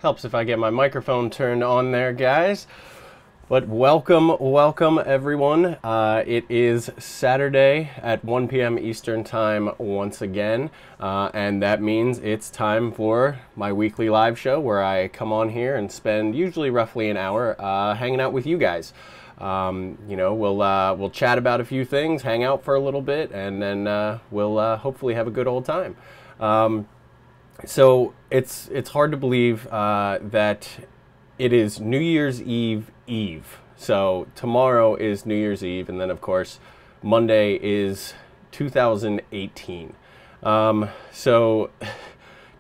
Helps if I get my microphone turned on there, guys. But welcome everyone. It is Saturday at 1 p.m. Eastern Time once again, and that means it's time for my weekly live show where I come on here and spend usually roughly an hour hanging out with you guys. You know, we'll chat about a few things, hang out for a little bit, and then we'll hopefully have a good old time. So it's hard to believe that it is New Year's Eve. So tomorrow is New Year's Eve, and then of course Monday is 2018. So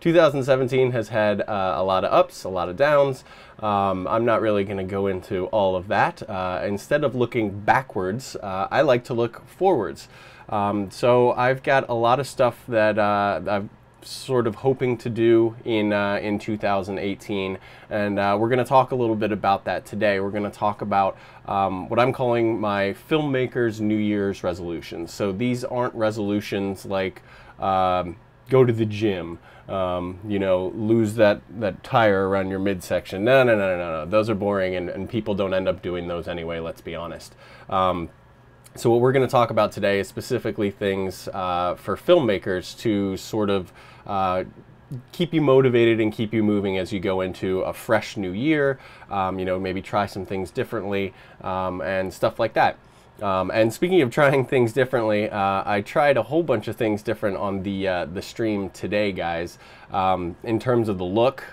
2017 has had a lot of ups, a lot of downs. I'm not really going to go into all of that. Instead of looking backwards, I like to look forwards. So I've got a lot of stuff that I've sort of hoping to do in 2018, and we're going to talk a little bit about that today. We're going to talk about what I'm calling my Filmmaker's New Year's resolutions. So these aren't resolutions like go to the gym, you know, lose that tire around your midsection. No. Those are boring, and people don't end up doing those anyway, let's be honest. So what we're going to talk about today is specifically things for filmmakers to sort of keep you motivated and keep you moving as you go into a fresh new year. You know, maybe try some things differently and stuff like that. And speaking of trying things differently, I tried a whole bunch of things different on the stream today, guys, in terms of the look.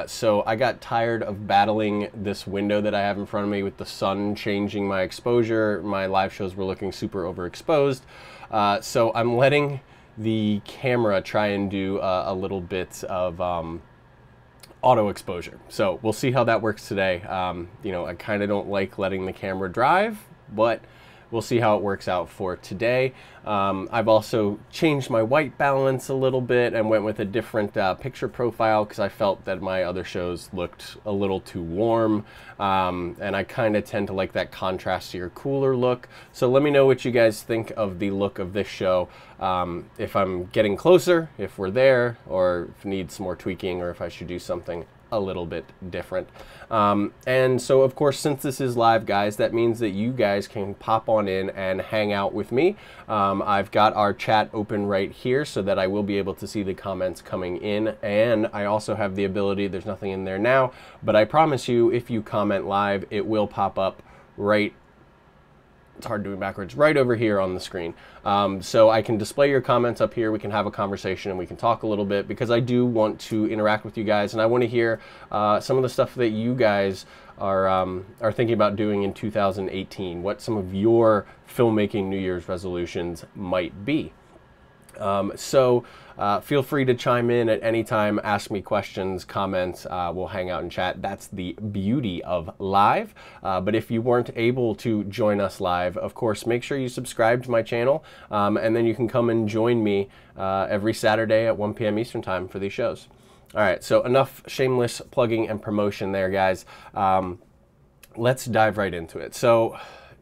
So I got tired of battling this window that I have in front of me with the sun changing my exposure. My live shows were looking super overexposed. So I'm letting the camera try and do a little bit of auto exposure. So we'll see how that works today. You know, I kind of don't like letting the camera drive, but we'll see how it works out for today. I've also changed my white balance a little bit and went with a different picture profile because I felt that my other shows looked a little too warm. And I kind of tend to like that contrastier, cooler look. So let me know what you guys think of the look of this show. If I'm getting closer, if we're there, or if it needs some more tweaking, or if I should do something a little bit different. And so of course, since this is live, guys, that means that you guys can pop on in and hang out with me. I've got our chat open right here so that I will be able to see the comments coming in, and I also have the ability, there's nothing in there now, but I promise you if you comment live it will pop up right, it's hard doing backwards, right over here on the screen. So I can display your comments up here, we can have a conversation, and we can talk a little bit, because I do want to interact with you guys, and I want to hear some of the stuff that you guys are thinking about doing in 2018, what some of your filmmaking New Year's resolutions might be. So feel free to chime in at any time, ask me questions, comments, we'll hang out and chat. That's the beauty of live. But if you weren't able to join us live, of course, make sure you subscribe to my channel, and then you can come and join me every Saturday at 1 p.m. Eastern Time for these shows. All right, so enough shameless plugging and promotion there, guys. Let's dive right into it. So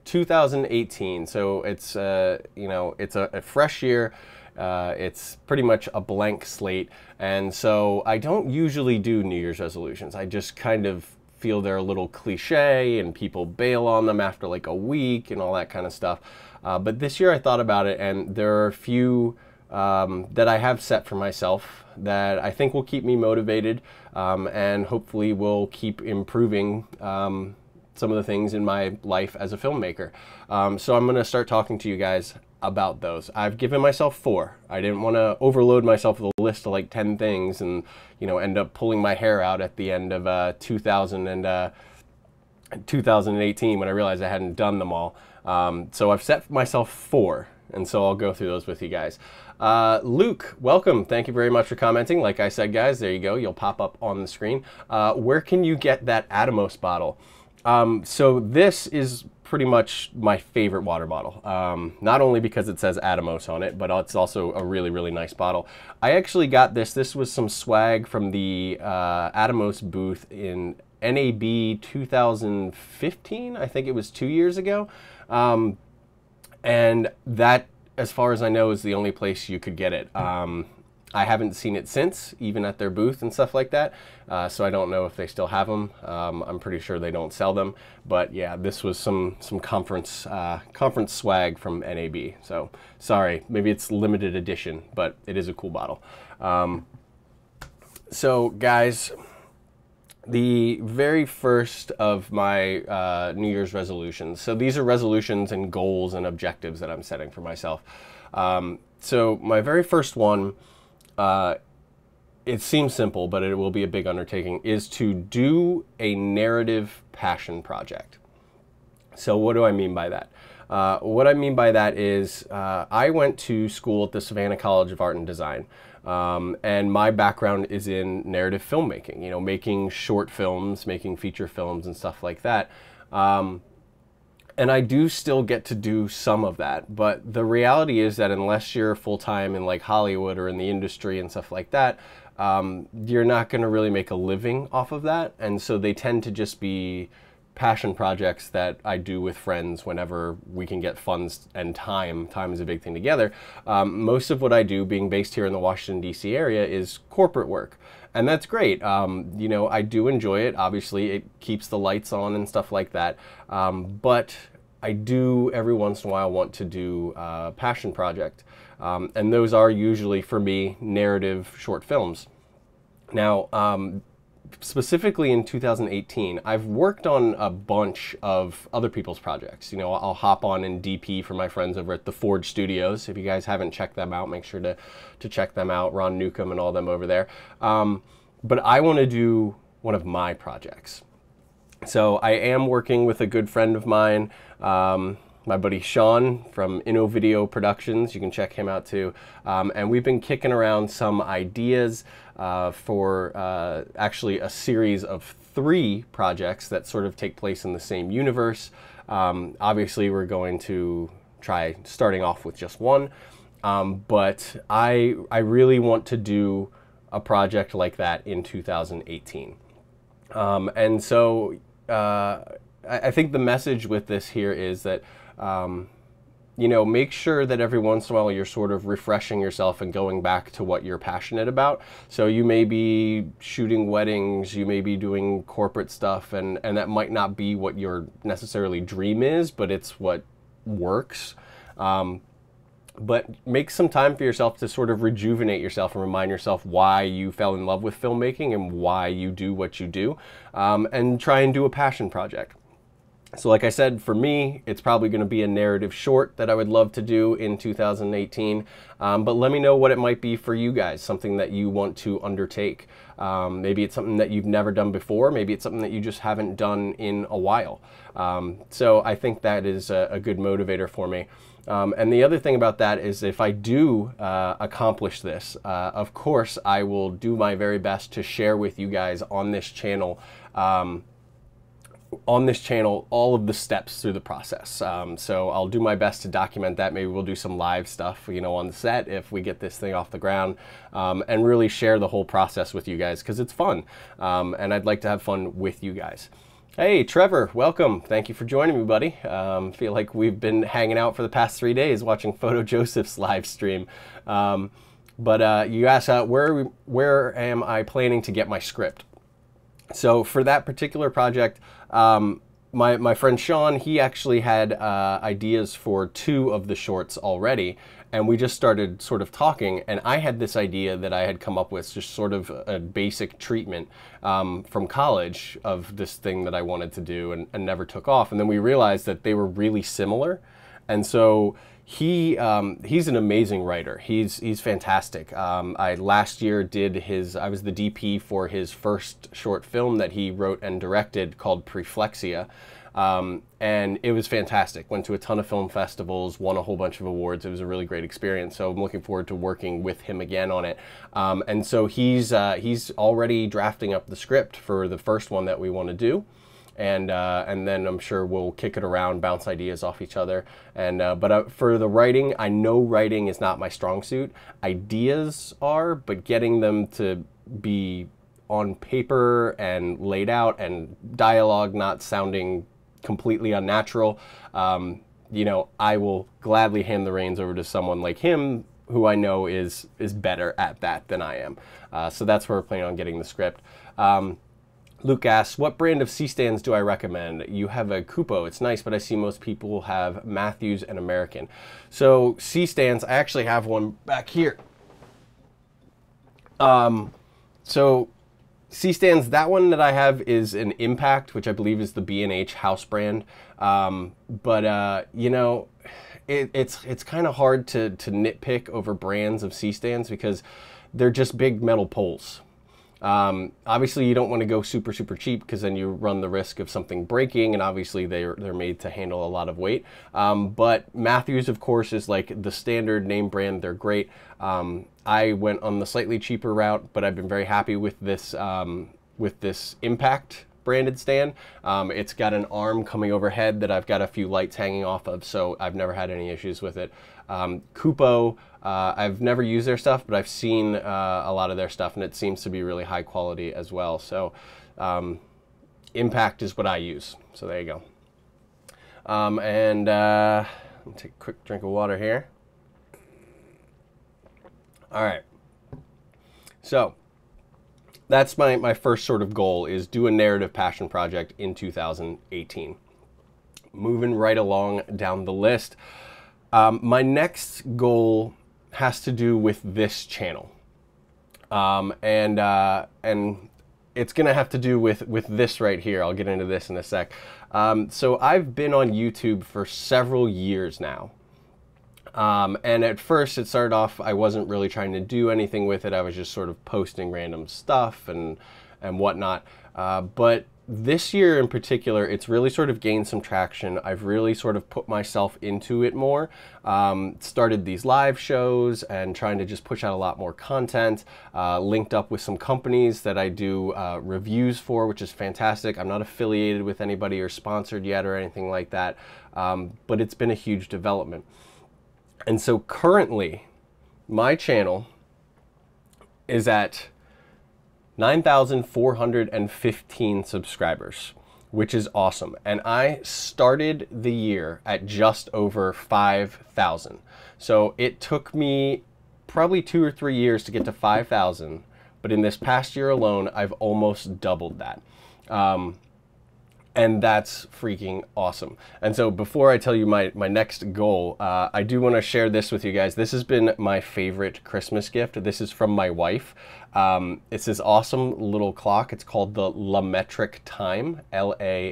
2018, so it's you know, it's a fresh year. It's pretty much a blank slate, and so I don't usually do New Year's resolutions. I just kind of feel they're a little cliche and people bail on them after like a week and all that kind of stuff. But this year I thought about it, and there are a few that I have set for myself that I think will keep me motivated, and hopefully will keep improving some of the things in my life as a filmmaker. So I'm going to start talking to you guys about those. I've given myself 4. I didn't want to overload myself with a list of like 10 things and, you know, end up pulling my hair out at the end of 2018 when I realized I hadn't done them all. So I've set myself 4, and so I'll go through those with you guys. Luke, welcome. Thank you very much for commenting. Like I said, guys, there you go. You'll pop up on the screen. Where can you get that Atomos bottle? So this is pretty much my favorite water bottle, not only because it says Atomos on it, but it's also a really, really nice bottle. I actually got this. This was some swag from the Atomos booth in NAB 2015. I think it was 2 years ago. And that, as far as I know, is the only place you could get it. I haven't seen it since, even at their booth and stuff like that, so I don't know if they still have them. I'm pretty sure they don't sell them, but yeah, this was some conference swag from NAB. So sorry, maybe it's limited edition, but it is a cool bottle. So guys, the very first of my New Year's resolutions. So these are resolutions and goals and objectives that I'm setting for myself. So my very first one, it seems simple, but it will be a big undertaking, is to do a narrative passion project. So what do I mean by that? What I mean by that is I went to school at the Savannah College of Art and Design, and my background is in narrative filmmaking, you know, making short films, making feature films and stuff like that. And I do still get to do some of that, but the reality is that unless you're full-time in like Hollywood or in the industry and stuff like that, you're not going to really make a living off of that. And so they tend to just be passion projects that I do with friends whenever we can get funds and time. Time is a big thing together. Most of what I do, being based here in the Washington, D.C. area, is corporate work. And that's great. You know, I do enjoy it. Obviously, it keeps the lights on and stuff like that. But I do every once in a while want to do a passion project. And those are usually, for me, narrative short films. Now, specifically in 2018, I've worked on a bunch of other people's projects. You know, I'll hop on and DP for my friends over at the Forge Studios. If you guys haven't checked them out, make sure to check them out. Ron Newcomb and all them over there. But I want to do one of my projects. So I am working with a good friend of mine, my buddy Sean from InnoVideo Productions. You can check him out too. And we've been kicking around some ideas for actually a series of 3 projects that sort of take place in the same universe. Obviously, we're going to try starting off with just one, but I really want to do a project like that in 2018. And so I think the message with this here is that you know, make sure that every once in a while you're sort of refreshing yourself and going back to what you're passionate about. So you may be shooting weddings, you may be doing corporate stuff, and that might not be what your necessarily dream is, but it's what works. But make some time for yourself to sort of rejuvenate yourself and remind yourself why you fell in love with filmmaking and why you do what you do, and try and do a passion project. So like I said, for me, it's probably going to be a narrative short that I would love to do in 2018. But let me know what it might be for you guys, something that you want to undertake. Maybe it's something that you've never done before. Maybe it's something that you just haven't done in a while. So I think that is a good motivator for me. And the other thing about that is if I do accomplish this, of course, I will do my very best to share with you guys on this channel all of the steps through the process. So I'll do my best to document that. Maybe we'll do some live stuff, you know, on the set if we get this thing off the ground, and really share the whole process with you guys because it's fun, and I'd like to have fun with you guys. Hey, Trevor, welcome. Thank you for joining me, buddy. Feel like we've been hanging out for the past 3 days watching Photo Joseph's live stream. But you asked where am I planning to get my script? So for that particular project, my friend Sean, he actually had ideas for 2 of the shorts already, and we just started sort of talking, and I had this idea that I had come up with, just sort of a basic treatment from college of this thing that I wanted to do and never took off. And then we realized that they were really similar, and so he's an amazing writer. He's fantastic. I last year I was the DP for his first short film that he wrote and directed called Preflexia. And it was fantastic. Went to a ton of film festivals, won a whole bunch of awards. It was a really great experience. So I'm looking forward to working with him again on it. And so he's already drafting up the script for the first one that we want to do. And then I'm sure we'll kick it around, bounce ideas off each other. But for the writing, I know writing is not my strong suit. Ideas are, but getting them to be on paper and laid out and dialogue not sounding completely unnatural, you know, I will gladly hand the reins over to someone like him who I know is better at that than I am. So that's where we're planning on getting the script. Luke asks, what brand of C-stands do I recommend? You have a Kupo. It's nice, but I see most people have Matthews and American. So C-stands, I actually have one back here. So C-stands, that one that I have is an Impact, which I believe is the B&H house brand. You know, it's kind of hard to nitpick over brands of C-stands because they're just big metal poles. Obviously you don't want to go super cheap because then you run the risk of something breaking, and obviously they're made to handle a lot of weight. But Matthews, of course, is like the standard name brand. They're great. I went on the slightly cheaper route, but I've been very happy with this Impact branded stand. It's got an arm coming overhead that I've got a few lights hanging off of, so I've never had any issues with it. Kupo, I've never used their stuff, but I've seen a lot of their stuff, and it seems to be really high quality as well. So Impact is what I use. So there you go. Let me take a quick drink of water here. All right. So that's my first sort of goal, is do a narrative passion project in 2018. Moving right along down the list. My next goal has to do with this channel. And it's gonna have to do with this right here. I'll get into this in a sec. So I've been on YouTube for several years now. And at first it started off, I wasn't really trying to do anything with it. I was just sort of posting random stuff and whatnot. But this year in particular, it's really sort of gained some traction. I've really sort of put myself into it more. Started these live shows and trying to just push out a lot more content. Linked up with some companies that I do reviews for, which is fantastic. I'm not affiliated with anybody or sponsored yet or anything like that, but it's been a huge development. And so currently, my channel is at 9,415 subscribers, which is awesome. And I started the year at just over 5,000. So it took me probably 2 or 3 years to get to 5,000, but in this past year alone, I've almost doubled that. And that's freaking awesome. And so before I tell you my next goal, I do want to share this with you guys. This has been my favorite Christmas gift. This is from my wife. It's this awesome little clock. It's called the Lametric Time, L-A-M-E-T-R-I-C.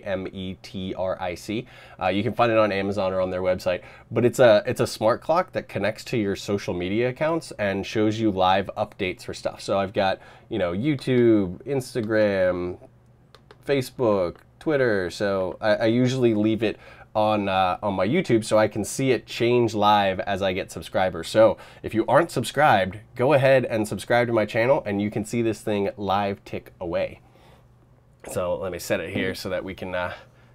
You can find it on Amazon or on their website. But it's a smart clock that connects to your social media accounts and shows you live updates for stuff. So I've got, you know, YouTube, Instagram, Facebook, Twitter. So I usually leave it on my YouTube so I can see it change live as I get subscribers. So if you aren't subscribed, go ahead and subscribe to my channel and you can see this thing live tick away. So let me set it here so that we can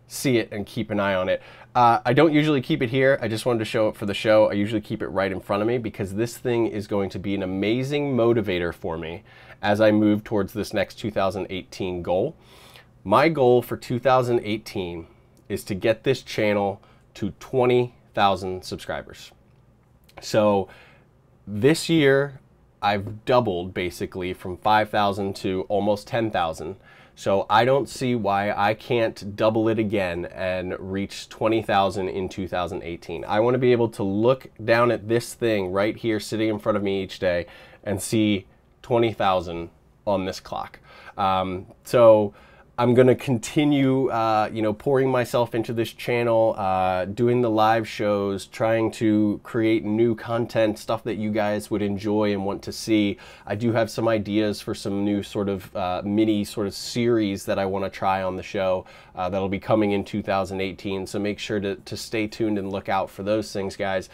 see it and keep an eye on it. I don't usually keep it here. I just wanted to show it for the show. I usually keep it right in front of me because this thing is going to be an amazing motivator for me as I move towards this next 2018 goal. My goal for 2018 is to get this channel to 20,000 subscribers. So this year I've doubled basically from 5,000 to almost 10,000. So I don't see why I can't double it again and reach 20,000 in 2018. I want to be able to look down at this thing right here sitting in front of me each day and see 20,000 on this clock. So I'm going to continue, you know, pouring myself into this channel, doing the live shows, trying to create new content, stuff that you guys would enjoy and want to see. I do have some ideas for some new sort of mini sort of series that I want to try on the show that'll be coming in 2018. So make sure to stay tuned and look out for those things, guys.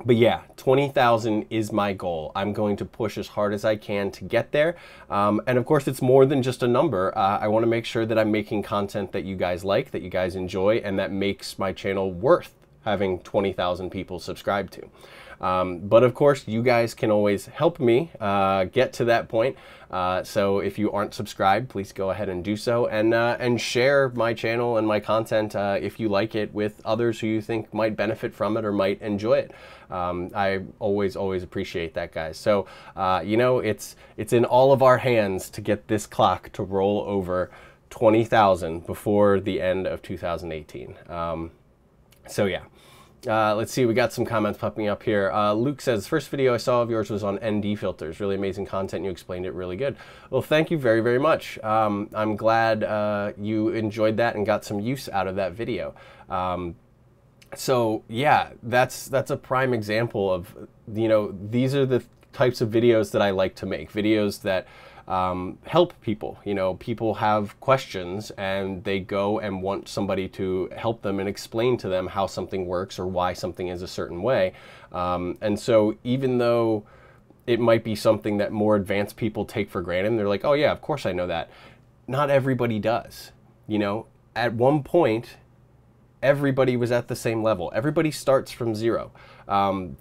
But yeah, 20,000 is my goal. I'm going to push as hard as I can to get there. And of course, it's more than just a number. I want to make sure that I'm making content that you guys like, that you guys enjoy, and that makes my channel worth having 20,000 people subscribe to. But of course, you guys can always help me get to that point. So if you aren't subscribed, please go ahead and do so, and share my channel and my content if you like it with others who you think might benefit from it or might enjoy it. I always appreciate that, guys. So you know, it's in all of our hands to get this clock to roll over 20,000 before the end of 2018. So yeah. Let's see, we got some comments popping up here. Luke says, first video I saw of yours was on ND filters. Really amazing content. You explained it really good. Well, thank you very, very much. I'm glad you enjoyed that and got some use out of that video. So yeah, that's a prime example of, you know, these are the types of videos that I like to make. Videos that help people. You know, people have questions and they go and want somebody to help them and explain to them how something works or why something is a certain way. And so even though it might be something that more advanced people take for granted, and they're like, oh yeah, of course I know that. Not everybody does. You know, at one point, everybody was at the same level. Everybody starts from zero.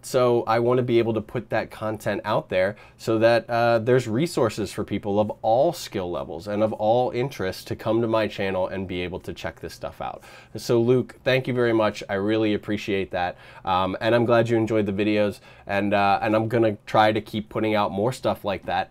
So I want to be able to put that content out there so that there's resources for people of all skill levels and of all interests to come to my channel and be able to check this stuff out. So Luke, thank you very much. I really appreciate that. And I'm glad you enjoyed the videos, and I'm going to try to keep putting out more stuff like that.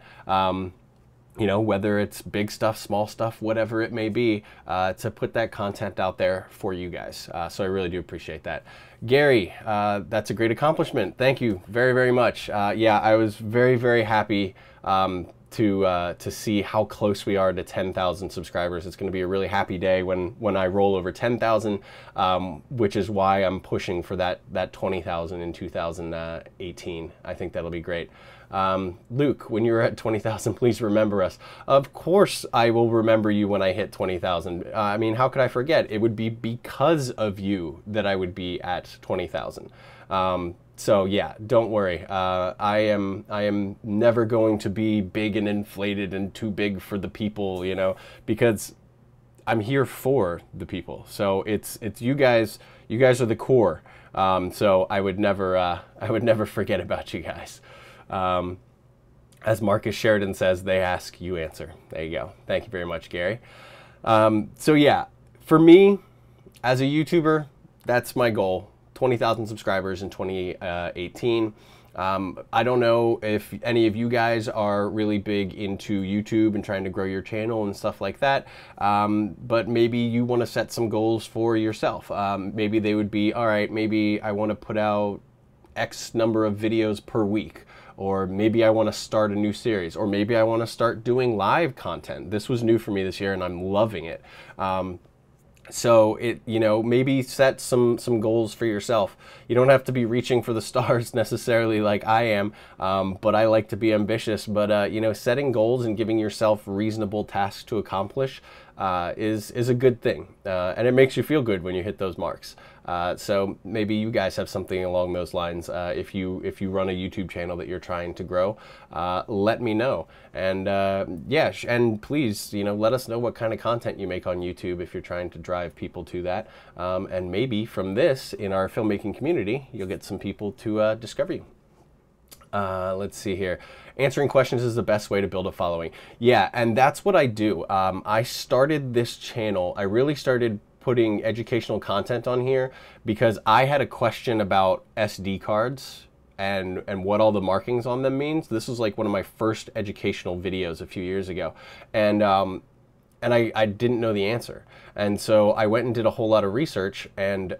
You know, whether it's big stuff, small stuff, whatever it may be, to put that content out there for you guys. So I really do appreciate that. Gary, that's a great accomplishment. Thank you very, very much. Yeah, I was very, very happy to see how close we are to 10,000 subscribers. It's going to be a really happy day when I roll over 10,000, which is why I'm pushing for that 20,000 in 2018. I think that'll be great. Luke, when you're at 20,000, please remember us. Of course I will remember you when I hit 20,000. I mean, how could I forget? It would be because of you that I would be at 20,000. So yeah, don't worry. I am never going to be big and inflated and too big for the people, you know, because I'm here for the people. So it's you guys. You guys are the core. So I would never forget about you guys. As Marcus Sheridan says, they ask, you answer. There you go. Thank you very much, Gary. So yeah, for me, as a YouTuber, that's my goal. 20,000 subscribers in 2018. I don't know if any of you guys are really big into YouTube and trying to grow your channel and stuff like that, but maybe you want to set some goals for yourself. Maybe they would be, all right, maybe I want to put out X number of videos per week, or maybe I want to start a new series, or maybe I want to start doing live content. This was new for me this year and I'm loving it. So you know, maybe set some goals for yourself. You don't have to be reaching for the stars necessarily like I am, but I like to be ambitious. But you know, setting goals and giving yourself reasonable tasks to accomplish is a good thing, and it makes you feel good when you hit those marks. So maybe you guys have something along those lines. If you run a YouTube channel that you're trying to grow, let me know. And yeah, and please, you know, let us know what kind of content you make on YouTube if you're trying to drive people to that. And maybe from this, in our filmmaking community, you'll get some people to discover you. Let's see here. Answering questions is the best way to build a following. Yeah, and that's what I do. I started this channel. I really started putting educational content on here because I had a question about SD cards and what all the markings on them means. This was like one of my first educational videos a few years ago, and I didn't know the answer, and so I went and did a whole lot of research, and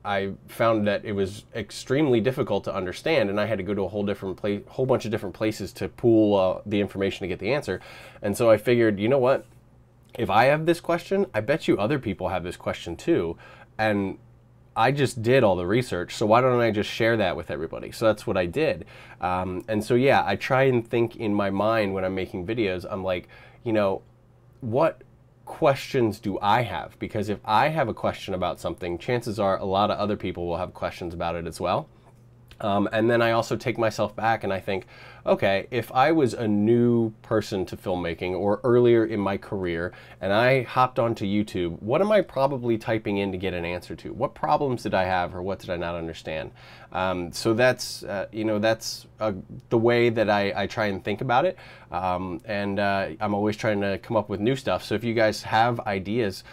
I found that it was extremely difficult to understand, and I had to go to a whole bunch of different places to pull the information to get the answer. And so I figured, you know what? If I have this question, I bet you other people have this question too. And I just did all the research, so why don't I just share that with everybody? So that's what I did. And so yeah, I try and think in my mind when I'm making videos, I'm like, you know, what questions do I have? Because if I have a question about something, chances are a lot of other people will have questions about it as well. And then I also take myself back and I think, okay, if I was a new person to filmmaking or earlier in my career and I hopped onto YouTube, what am I probably typing in to get an answer to? What problems did I have or what did I not understand? So that's, that's the way that I try and think about it. I'm always trying to come up with new stuff. So if you guys have ideas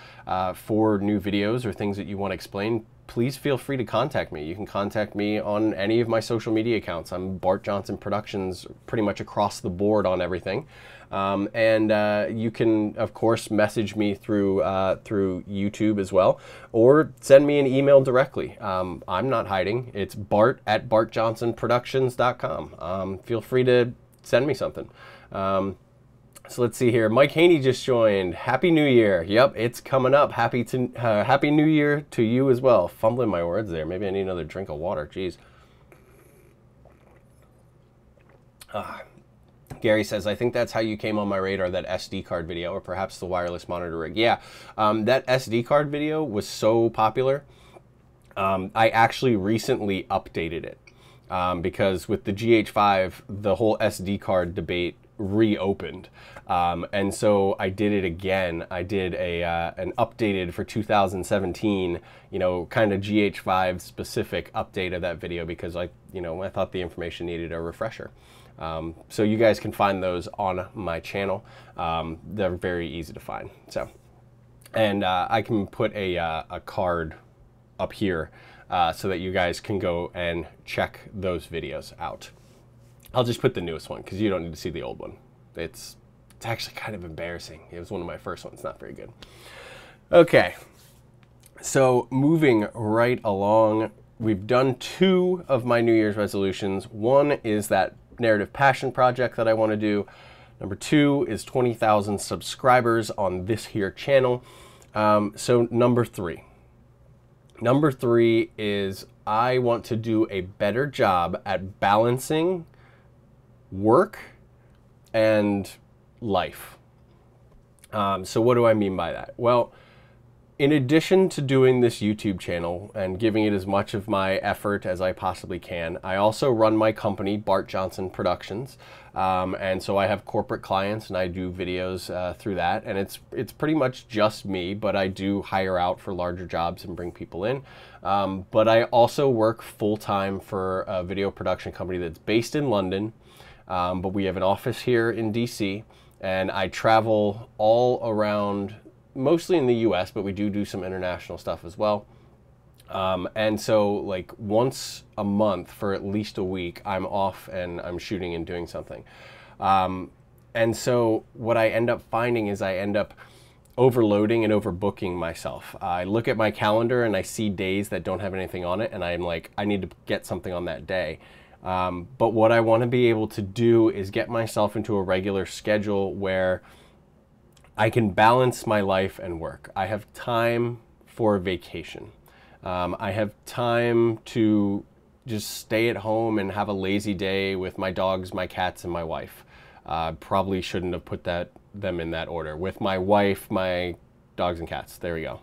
for new videos or things that you want to explain, please feel free to contact me. You can contact me on any of my social media accounts. I'm Bart Johnson Productions pretty much across the board on everything. You can, of course, message me through YouTube as well, or send me an email directly. I'm not hiding. It's bart@bartjohnsonproductions.com. Feel free to send me something. So let's see here. Mike Haney just joined. Happy New Year. Yep, it's coming up. Happy New Year to you as well. Fumbling my words there. Maybe I need another drink of water. Jeez. Gary says, I think that's how you came on my radar, that SD card video, or perhaps the wireless monitor rig. Yeah, that SD card video was so popular. I actually recently updated it because with the GH5, the whole SD card debate reopened. And so I did it again. I did an updated for 2017, kind of GH5 specific update of that video because I thought the information needed a refresher. So you guys can find those on my channel. They're very easy to find. So, and I can put a card up here so that you guys can go and check those videos out. I'll just put the newest one because you don't need to see the old one. It's actually kind of embarrassing. It was one of my first ones, not very good. Okay, so moving right along, we've done 2 of my New Year's resolutions. One is that narrative passion project that I want to do. Number 2 is 20,000 subscribers on this here channel. So number 3. Number 3 is I want to do a better job at balancing work and life. So what do I mean by that? Well, in addition to doing this YouTube channel and giving it as much of my effort as I possibly can, I also run my company, Bart Johnson Productions. And so I have corporate clients and I do videos through that. And it's pretty much just me, but I do hire out for larger jobs and bring people in. But I also work full-time for a video production company that's based in London. But we have an office here in DC, and I travel all around, mostly in the US, but we do some international stuff as well. And so like once a month for at least a week, I'm off and I'm shooting and doing something. And so what I end up finding is I end up overloading and overbooking myself. I look at my calendar and I see days that don't have anything on it, and I'm like, I need to get something on that day. But what I want to be able to do is get myself into a regular schedule where I can balance my life and work. I have time for vacation. I have time to just stay at home and have a lazy day with my dogs, my cats, and my wife. Probably shouldn't have put them in that order. With my wife, my dogs, and cats. There we go.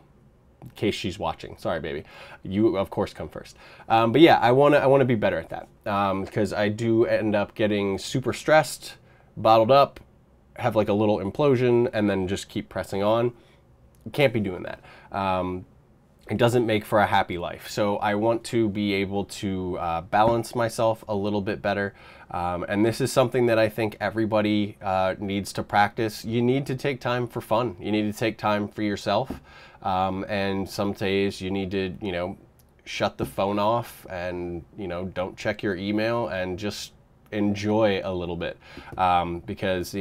In case she's watching. Sorry, baby. You, of course, come first. But yeah, I want to be better at that because I do end up getting super stressed, bottled up, have like a little implosion, and then just keep pressing on. Can't be doing that. It doesn't make for a happy life. So I want to be able to balance myself a little bit better. And this is something that I think everybody needs to practice. You need to take time for fun. You need to take time for yourself. And some days you need to, shut the phone off and, don't check your email and just enjoy a little bit. Because,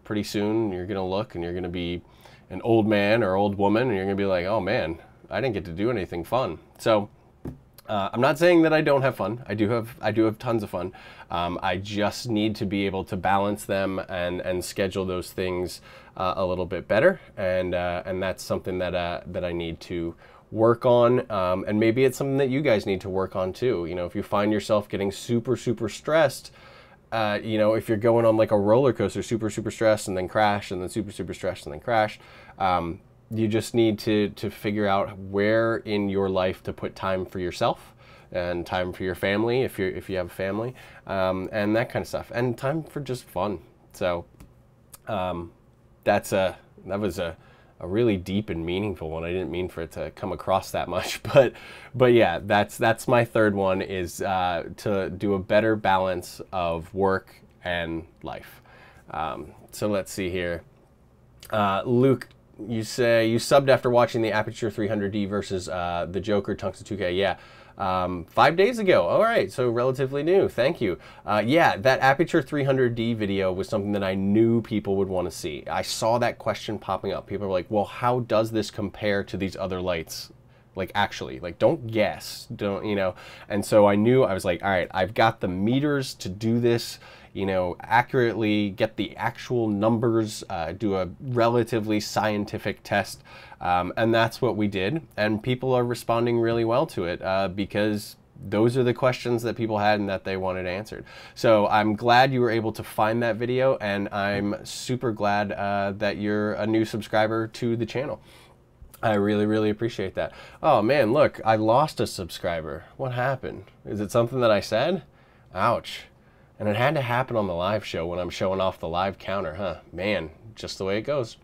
pretty soon you're going to look and you're going to be an old man or old woman and you're going to be like, oh man, I didn't get to do anything fun. So I'm not saying that I don't have fun. I do have tons of fun. I just need to be able to balance them and schedule those things a little bit better. And that's something that I need to work on. And maybe it's something that you guys need to work on too. If you find yourself getting super stressed, if you're going on like a roller coaster, super stressed and then crash and then super stressed and then crash, you just need to figure out where in your life to put time for yourself and time for your family if you have a family, and that kind of stuff, and time for just fun. So that was a really deep and meaningful one. I didn't mean for it to come across that much, but yeah, that's my third one, is to do a better balance of work and life. So let's see here. Luke, you say you subbed after watching the Aperture 300D versus the Joker Tungsten 2K. Yeah. 5 days ago. All right, so relatively new. Thank you. Yeah, that Aperture 300D video was something that I knew people would want to see. I saw that question popping up. People were like, well, how does this compare to these other lights? Like, actually, like, don't guess, don't, you know? And so I knew, I was like, all right, I've got the meters to do this, you know, accurately, get the actual numbers, do a relatively scientific test. And that's what we did. And people are responding really well to it because those are the questions that people had and that they wanted answered. So I'm glad you were able to find that video, and I'm super glad that you're a new subscriber to the channel. I really, really appreciate that. Oh man, look, I lost a subscriber. What happened? Is it something that I said? Ouch. And it had to happen on the live show when I'm showing off the live counter, huh? Man, just the way it goes.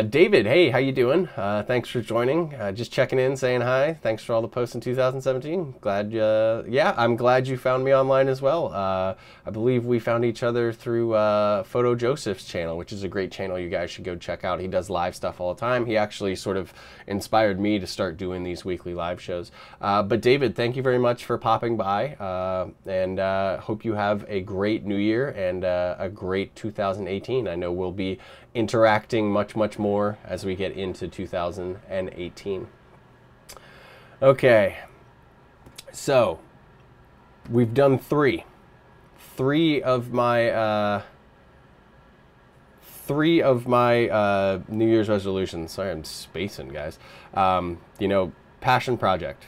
David, hey, how you doing? Thanks for joining. Just checking in, saying hi. Thanks for all the posts in 2017. Glad, yeah, I'm glad you found me online as well. I believe we found each other through Photo Joseph's channel, which is a great channel you guys should go check out. He does live stuff all the time. He actually sort of inspired me to start doing these weekly live shows. But David, thank you very much for popping by, and hope you have a great new year and a great 2018. I know we'll be interacting much more as we get into 2018. Okay, so we've done three of my New Year's resolutions. Sorry, I'm spacing, guys. You know, passion project,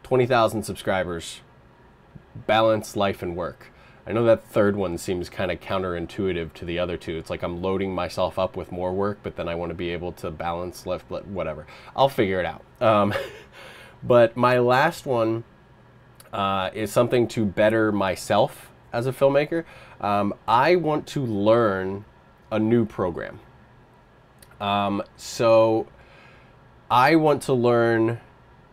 20,000 subscribers, balance life and work. I know that third one seems kind of counterintuitive to the other two. It's like I'm loading myself up with more work, but then I want to be able to balance left, whatever. I'll figure it out. But my last one is something to better myself as a filmmaker. I want to learn a new program. So I want to learn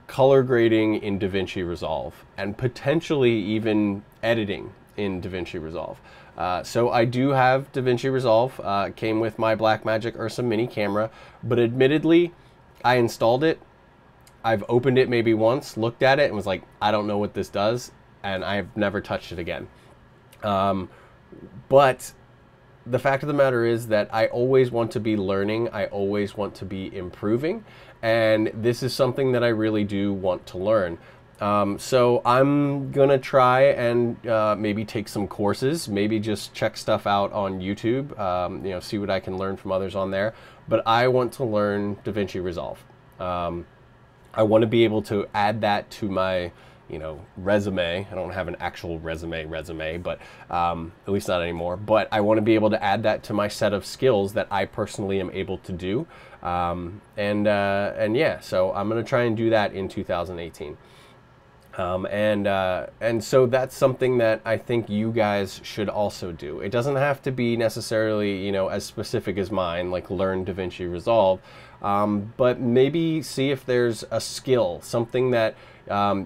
color grading in DaVinci Resolve and potentially even editing in DaVinci Resolve. So I do have DaVinci Resolve. Came with my Blackmagic Ursa Mini camera, but admittedly, I installed it. I've opened it maybe once, looked at it, and was like, I don't know what this does, and I've never touched it again. But the fact of the matter is that I always want to be learning. I always want to be improving, and this is something that I really do want to learn. So I'm gonna try and maybe take some courses, maybe just check stuff out on YouTube, you know, see what I can learn from others on there. But I want to learn DaVinci Resolve. I want to be able to add that to my, you know, resume. I don't have an actual resume, but at least not anymore. But I want to be able to add that to my set of skills that I personally am able to do. And yeah, so I'm gonna try and do that in 2018. And so that's something that I think you guys should also do. It doesn't have to be necessarily, you know, as specific as mine, like learn DaVinci Resolve, but maybe see if there's a skill, something that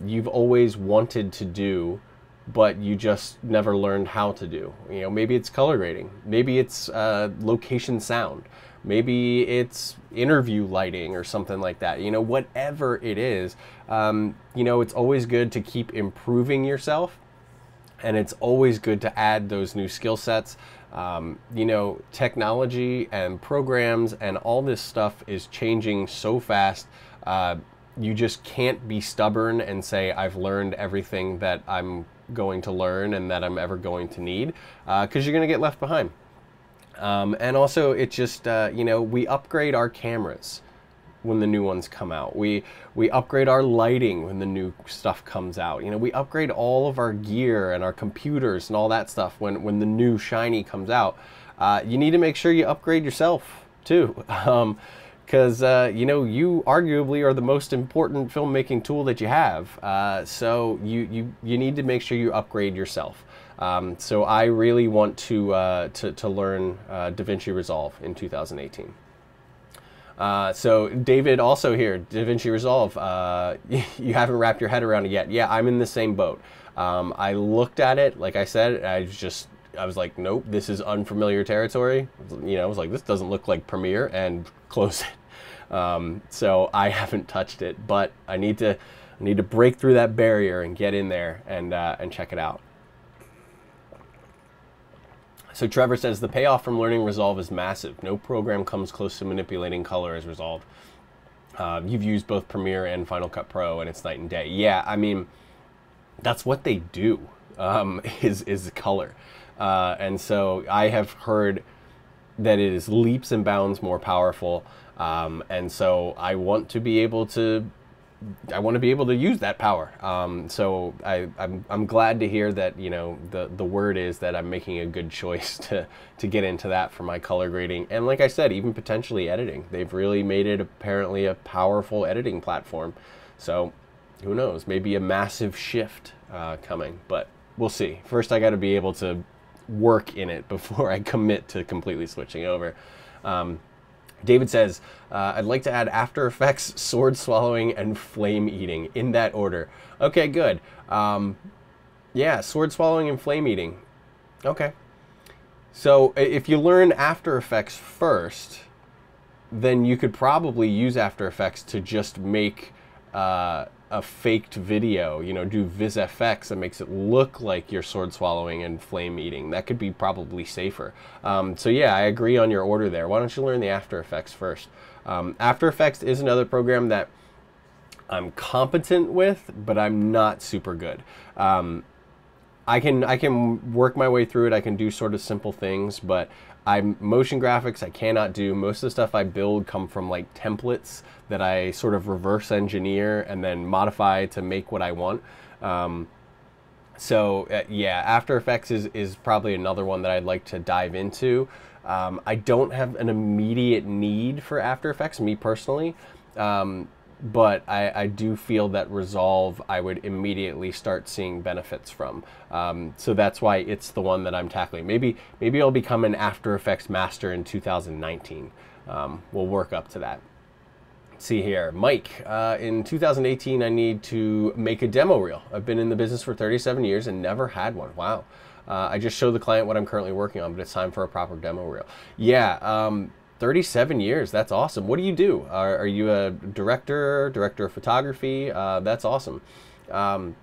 you've always wanted to do, but you just never learned how to do. You know, maybe it's color grading, maybe it's location sound, maybe it's interview lighting or something like that. You know, whatever it is, you know, it's always good to keep improving yourself, and it's always good to add those new skill sets. You know, technology and programs and all this stuff is changing so fast. You just can't be stubborn and say, I've learned everything that I'm going to learn and that I'm ever going to need, because you're going to get left behind. And also, it just, you know, we upgrade our cameras when the new ones come out. We upgrade our lighting when the new stuff comes out. You know, we upgrade all of our gear and our computers and all that stuff when the new shiny comes out. You need to make sure you upgrade yourself too. because you know, you arguably are the most important filmmaking tool that you have. So you need to make sure you upgrade yourself. So I really want to learn DaVinci Resolve in 2018. So David also here, DaVinci Resolve, you haven't wrapped your head around it yet. Yeah, I'm in the same boat. I looked at it, like I said, I was like, nope, this is unfamiliar territory. You know, I was like, this doesn't look like Premiere, and close it. So I haven't touched it, but I need to break through that barrier and get in there and check it out. So Trevor says, the payoff from learning Resolve is massive. No program comes close to manipulating color as Resolve. You've used both Premiere and Final Cut Pro, and it's night and day. Yeah, I mean, that's what they do, is color. And so I have heard that it is leaps and bounds more powerful. And so I want to be able to use that power. So I'm glad to hear that, you know, the word is that I'm making a good choice to get into that for my color grading. And like I said, even potentially editing. They've really made it apparently a powerful editing platform. So who knows, maybe a massive shift coming, but we'll see. First, I got to be able to work in it before I commit to completely switching over. David says, I'd like to add After Effects, sword swallowing, and flame eating in that order. Okay, good. Yeah, sword swallowing and flame eating. Okay. So if you learn After Effects first, then you could probably use After Effects to just make a faked video, you know, do VisFX that makes it look like you're sword swallowing and flame eating. That could be probably safer. So yeah, I agree on your order there. Why don't you learn the After Effects first? After Effects is another program that I'm competent with, but I'm not super good. I can work my way through it. I can do sort of simple things, but motion graphics I cannot do. Most of the stuff I build come from like templates that I sort of reverse engineer and then modify to make what I want. Yeah, After Effects is probably another one that I'd like to dive into. I don't have an immediate need for After Effects, me personally. But I do feel that Resolve I would immediately start seeing benefits from. So that's why it's the one that I'm tackling. Maybe I'll become an After Effects master in 2019. We'll work up to that. Let's see here, Mike, in 2018 I need to make a demo reel. I've been in the business for 37 years and never had one. Wow. I just showed the client what I'm currently working on, but it's time for a proper demo reel. Yeah. 37 years, that's awesome. What do you do? Are you a director of photography? That's awesome. But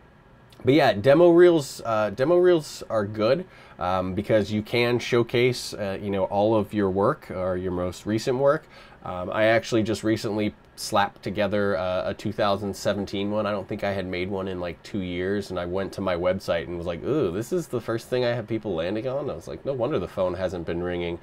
yeah, demo reels are good because you can showcase you know, all of your work or your most recent work. I actually just recently slapped together a 2017 one. I don't think I had made one in like 2 years, and I went to my website and was like, ooh, this is the first thing I have people landing on. I was like, no wonder the phone hasn't been ringing.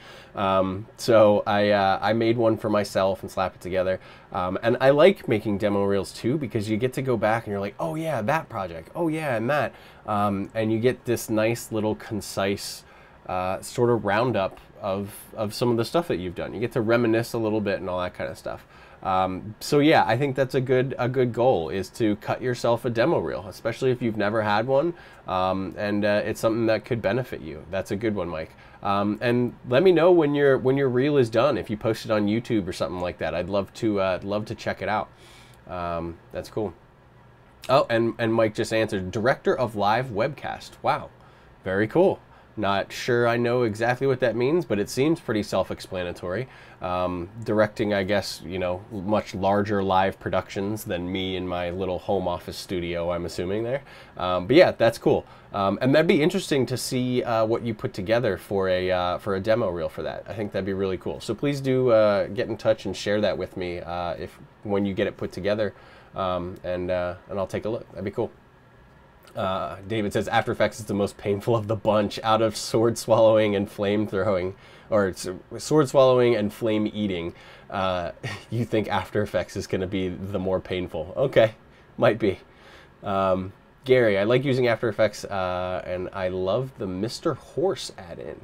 So I made one for myself and slapped it together. And I like making demo reels too, because you get to go back and you're like, oh yeah, that project, oh yeah, and that. And you get this nice little concise sort of roundup of some of the stuff that you've done. You get to reminisce a little bit and all that kind of stuff. So yeah, I think that's a good goal, is to cut yourself a demo reel, especially if you've never had one, and it's something that could benefit you. That's a good one, Mike. And let me know when your reel is done. If you post it on YouTube or something like that, I'd love to check it out. That's cool. Oh, and Mike just answered, director of live webcast. Wow, very cool. Not sure I know exactly what that means, but it seems pretty self-explanatory. Directing, I guess, you know, much larger live productions than me in my little home office studio, I'm assuming there. But yeah, that's cool. And that'd be interesting to see what you put together for a demo reel for that. I think that'd be really cool. So please do get in touch and share that with me when you get it put together, and I'll take a look. That'd be cool. David says After Effects is the most painful of the bunch out of sword swallowing and flame throwing, or sword swallowing and flame eating. You think After Effects is going to be the more painful? Okay, might be. Gary, I like using After Effects, and I love the Mr. Horse add-in.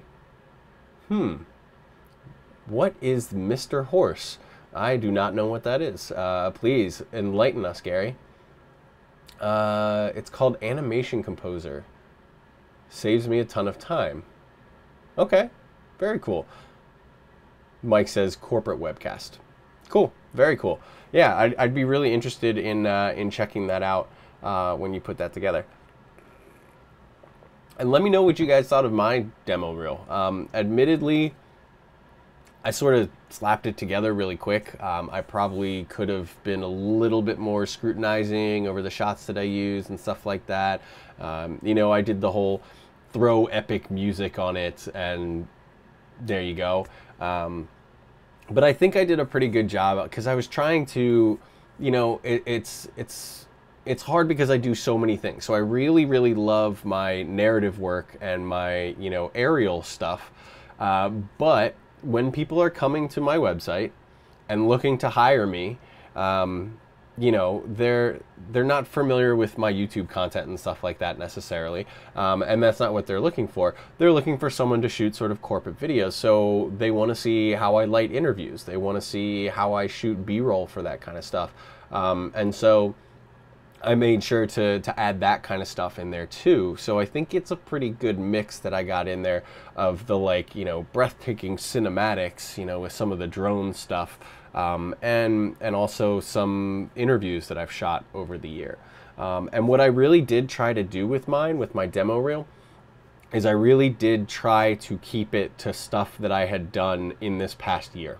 What is Mr. Horse? I do not know what that is. Please enlighten us, Gary. It's called Animation Composer. Saves me a ton of time. Okay, very cool. Mike says corporate webcast. Cool, very cool. Yeah, I'd be really interested in checking that out when you put that together. And let me know what you guys thought of my demo reel. Admittedly, I sort of slapped it together really quick. I probably could have been a little bit more scrutinizing over the shots that I used and stuff like that. You know, I did the whole throw epic music on it, and there you go. But I think I did a pretty good job because I was trying to, you know, it's hard because I do so many things. So I really, really love my narrative work and my, you know, aerial stuff. But when people are coming to my website and looking to hire me, you know, they're not familiar with my YouTube content and stuff like that necessarily, and that's not what they're looking for. They're looking for someone to shoot sort of corporate videos, so they want to see how I light interviews. They want to see how I shoot B-roll for that kind of stuff, and so I made sure to add that kind of stuff in there too. So I think it's a pretty good mix that I got in there of the, like, you know, breathtaking cinematics, you know, with some of the drone stuff, and also some interviews that I've shot over the year. And what I really did try to do with mine, with my demo reel, is I really did try to keep it to stuff that I had done in this past year.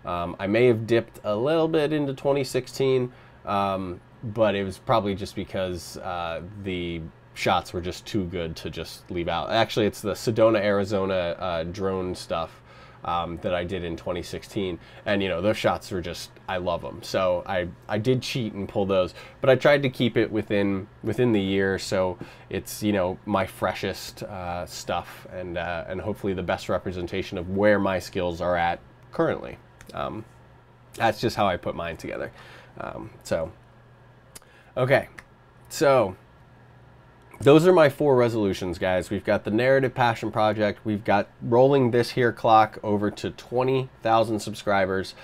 I may have dipped a little bit into 2016, but it was probably just because the shots were just too good to just leave out. Actually, it's the Sedona, Arizona drone stuff that I did in 2016, and you know, those shots were just, I love them. So I did cheat and pull those, but I tried to keep it within the year, so it's, you know, my freshest stuff, and hopefully the best representation of where my skills are at currently. That's just how I put mine together. Okay, so those are my 4 resolutions, guys. We've got the narrative passion project. We've got rolling this here clock over to 20,000 subscribers,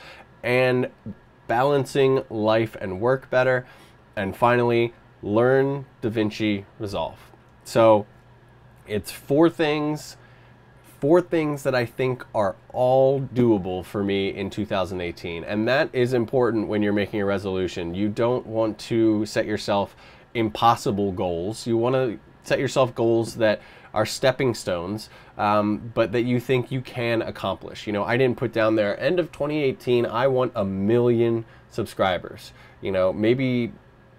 and balancing life and work better, and finally, learn DaVinci Resolve. So it's 4 things that I think are all doable for me in 2018. And that is important when you're making a resolution. You don't want to set yourself impossible goals. You want to set yourself goals that are stepping stones, but that you think you can accomplish. You know, I didn't put down there, end of 2018, I want 1 million subscribers. You know, maybe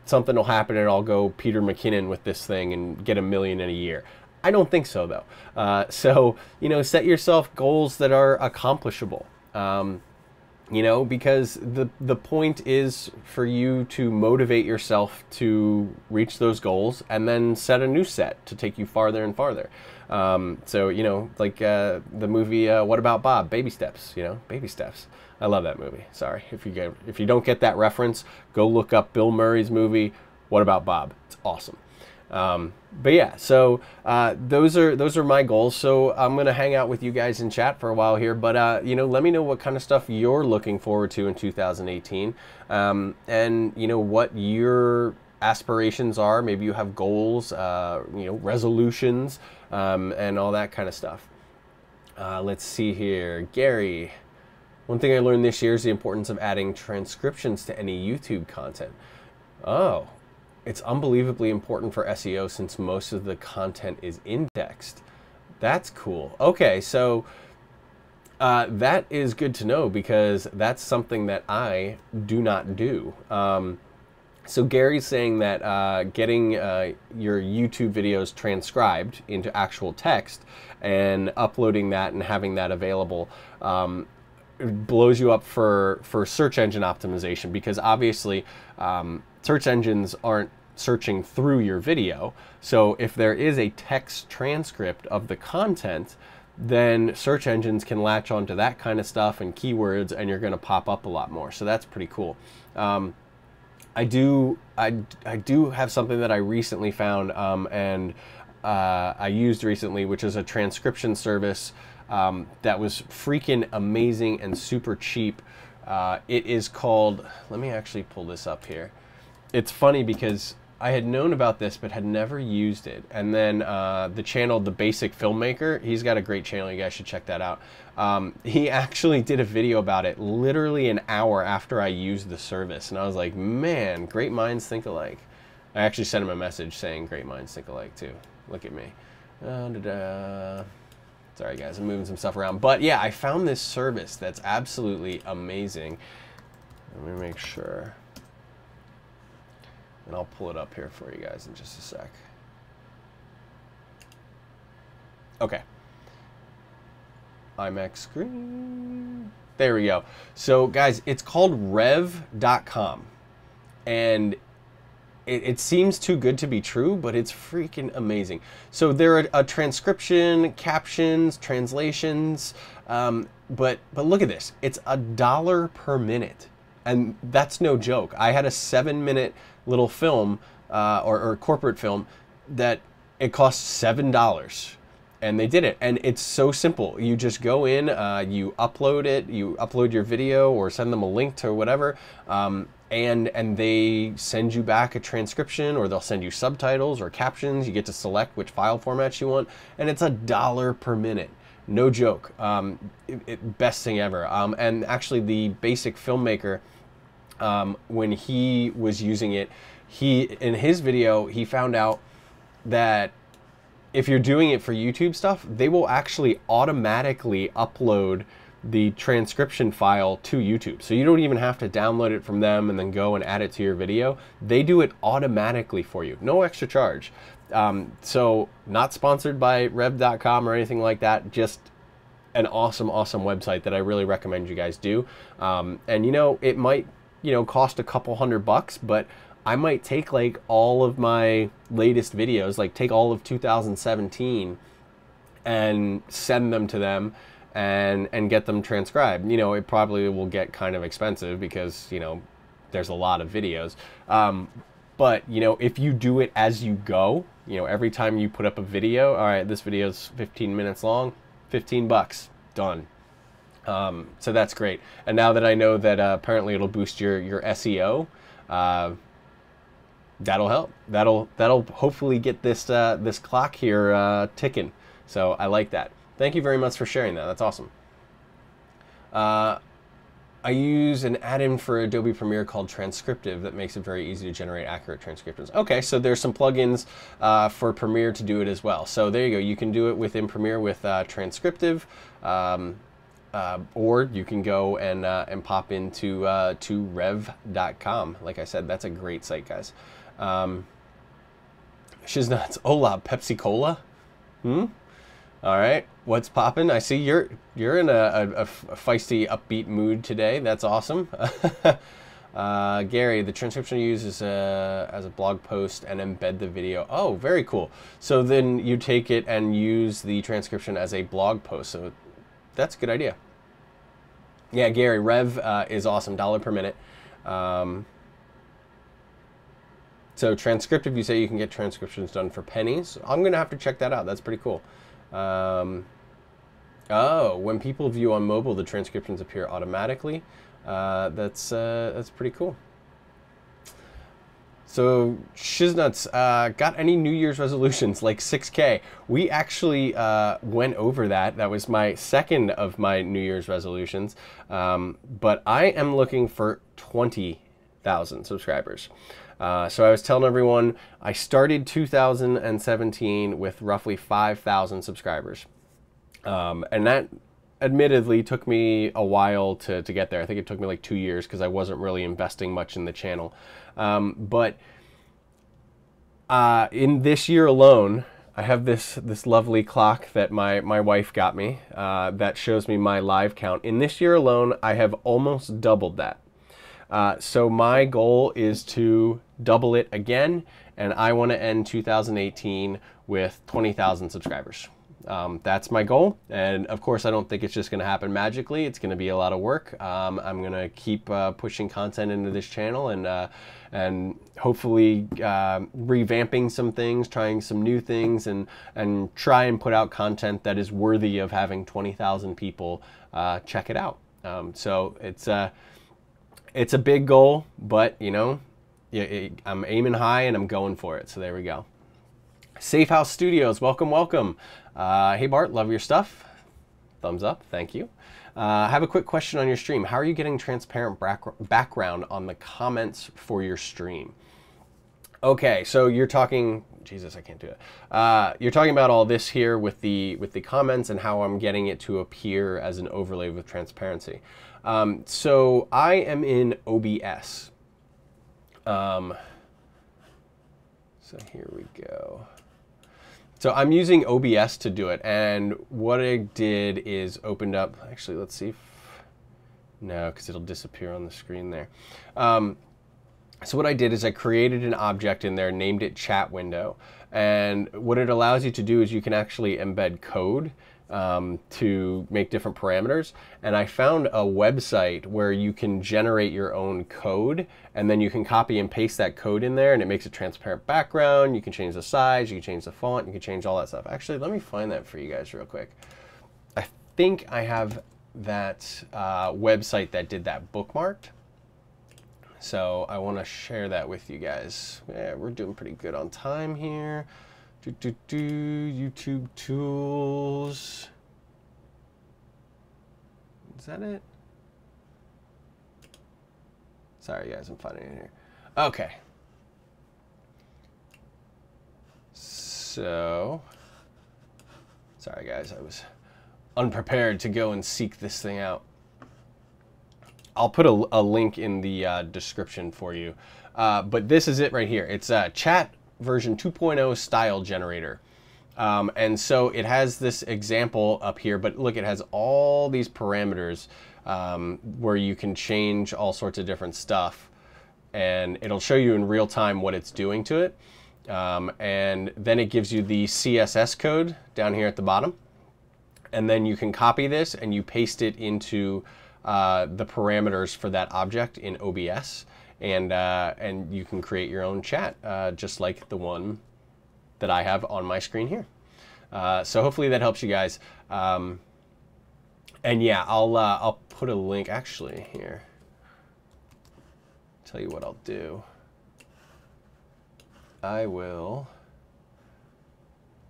something will happen and I'll go Peter McKinnon with this thing and get 1 million in a year. I don't think so, though. So, you know, set yourself goals that are accomplishable, you know, because the point is for you to motivate yourself to reach those goals and then set a new set to take you farther and farther. So, you know, like the movie What About Bob? Baby Steps, you know, baby steps. I love that movie. Sorry. If you don't get that reference, go look up Bill Murray's movie, What About Bob? It's awesome. But yeah, so those are my goals. So I'm gonna hang out with you guys in chat for a while here, but you know, let me know what kind of stuff you're looking forward to in 2018, and you know, what your aspirations are. Maybe you have goals, you know, resolutions, and all that kind of stuff. Let's see here, Gary. One thing I learned this year is the importance of adding transcriptions to any YouTube content. Oh. It's unbelievably important for SEO since most of the content is indexed. That's cool. Okay, so that is good to know because that's something that I do not do. So Gary's saying that getting your YouTube videos transcribed into actual text and uploading that and having that available blows you up for search engine optimization, because obviously search engines aren't searching through your video. So if there is a text transcript of the content, then search engines can latch onto that kind of stuff and keywords, and you're going to pop up a lot more. So that's pretty cool. I do have something that I recently found and I used recently, which is a transcription service that was freaking amazing and super cheap, It is called, let me actually pull this up here. It's funny because I had known about this but had never used it. And then the channel, The Basic Filmmaker, he's got a great channel. You guys should check that out. He actually did a video about it literally an hour after I used the service. And I was like, man, great minds think alike. I actually sent him a message saying great minds think alike too. Look at me. Sorry guys, I'm moving some stuff around. But yeah, I found this service that's absolutely amazing. Let me make sure. And I'll pull it up here for you guys in just a sec. Okay. IMAX screen. There we go. So guys, it's called Rev.com. And it seems too good to be true, but it's freaking amazing. So there are a transcription, captions, translations, but look at this. It's $1 per minute. And that's no joke. I had a 7-minute little film or corporate film that it cost $7. And they did it. And it's so simple. You just go in, you upload it, you upload your video or send them a link to whatever, and they send you back a transcription, or they'll send you subtitles or captions. You get to select which file formats you want, and it's $1 per minute. No joke. Best thing ever. And actually the Basic Filmmaker, when he was using it, in his video, he found out that if you're doing it for YouTube stuff, they will actually automatically upload the transcription file to YouTube. So you don't even have to download it from them and then go and add it to your video. They do it automatically for you. No extra charge. So not sponsored by Rev.com or anything like that. Just an awesome, awesome website that I really recommend you guys do. And you know, it might, you know, cost a couple $100, but I might take like all of my latest videos, like take all of 2017 and send them to them and get them transcribed. You know, it probably will get kind of expensive because, you know, there's a lot of videos. But, you know, if you do it as you go, you know, every time you put up a video, all right, this video is 15 minutes long, $15, done. So that's great. And now that I know that apparently it'll boost your SEO, that'll help. That'll hopefully get this this clock here ticking. So I like that. Thank you very much for sharing that. That's awesome. I use an add-in for Adobe Premiere called Transcriptive that makes it very easy to generate accurate transcriptions. Okay, so there's some plugins for Premiere to do it as well. So there you go. You can do it within Premiere with Transcriptive, or you can go and pop into to rev.com. Like I said, that's a great site, guys. Shiznats, hola, Pepsi Cola? All right, what's poppin'? I see you're in a feisty, upbeat mood today. That's awesome. Gary, the transcription you use as a blog post and embed the video. Oh, very cool. So then you take it and use the transcription as a blog post. So that's a good idea. Yeah, Gary, Rev is awesome, $1 per minute. So transcriptive, you say you can get transcriptions done for pennies. I'm gonna have to check that out. That's pretty cool. Oh, when people view on mobile, the transcriptions appear automatically. That's pretty cool. So Shiznuts, got any New Year's resolutions like 6K? We actually went over that. That was my second of my New Year's resolutions. But I am looking for 20,000 subscribers. So I was telling everyone, I started 2017 with roughly 5,000 subscribers. And that admittedly took me a while to get there. I think it took me like 2 years because I wasn't really investing much in the channel. But in this year alone, I have this lovely clock that my wife got me that shows me my live count. In this year alone, I have almost doubled that. So my goal is to double it again, and I want to end 2018 with 20,000 subscribers. That's my goal, and of course I don't think it's just going to happen magically. It's going to be a lot of work. I'm going to keep pushing content into this channel and hopefully revamping some things, trying some new things, and try and put out content that is worthy of having 20,000 people check it out. So it's a big goal, but you know, I'm aiming high and I'm going for it. So there we go. Safe House Studios, welcome, welcome. Hey Bart, love your stuff. Thumbs up, thank you. Have a quick question on your stream. How are you getting transparent background on the comments for your stream? Okay, so you're talking, Jesus, I can't do it. You're talking about all this here with the comments and how I'm getting it to appear as an overlay with transparency. So I am in OBS. So here we go. So I'm using OBS to do it, and what I did is opened up, actually let's see if, no, because it'll disappear on the screen there. So what I did is I created an object in there, named it chat window, and what it allows you to do is you can actually embed code to make different parameters, and I found a website where you can generate your own code, and then you can copy and paste that code in there, and it makes a transparent background. You can change the size, you can change the font, you can change all that stuff. Actually, let me find that for you guys real quick. I think I have that website that did that bookmarked. So I want to share that with you guys. Yeah, we're doing pretty good on time here. YouTube tools. Is that it? Sorry guys, I'm finding it here. Okay. So, sorry guys, I was unprepared to go and seek this thing out. I'll put a link in the description for you. But this is it right here. It's a chat version 2.0 style generator. And so it has this example up here, but look, it has all these parameters where you can change all sorts of different stuff. And it'll show you in real time what it's doing to it. And then it gives you the CSS code down here at the bottom. And then you can copy this and you paste it into the parameters for that object in OBS, and you can create your own chat, just like the one that I have on my screen here. So hopefully that helps you guys. And yeah, I'll put a link actually here. Tell you what I'll do. I will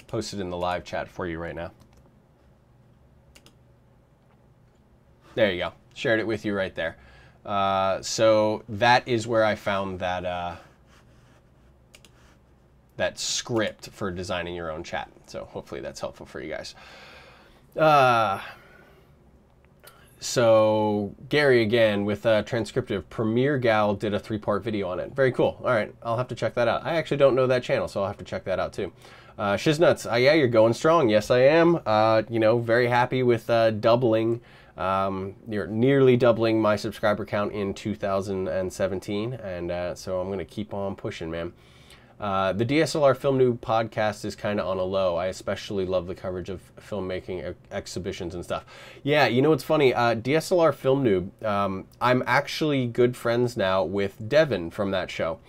post it in the live chat for you right now. There you go. Shared it with you right there. So that is where I found that that script for designing your own chat. So hopefully that's helpful for you guys. So Gary again with Transcriptive. Premiere Gal did a 3-part video on it. Very cool. All right, I'll have to check that out. I actually don't know that channel, so I'll have to check that out too. Shiznuts, yeah, you're going strong. Yes, I am. You know, very happy with doubling. You're nearly doubling my subscriber count in 2017, and so I'm going to keep on pushing, man. The DSLR Film Noob podcast is kind of on a low. I especially love the coverage of filmmaking exhibitions and stuff. Yeah, you know what's funny? DSLR Film Noob, I'm actually good friends now with Devin from that show.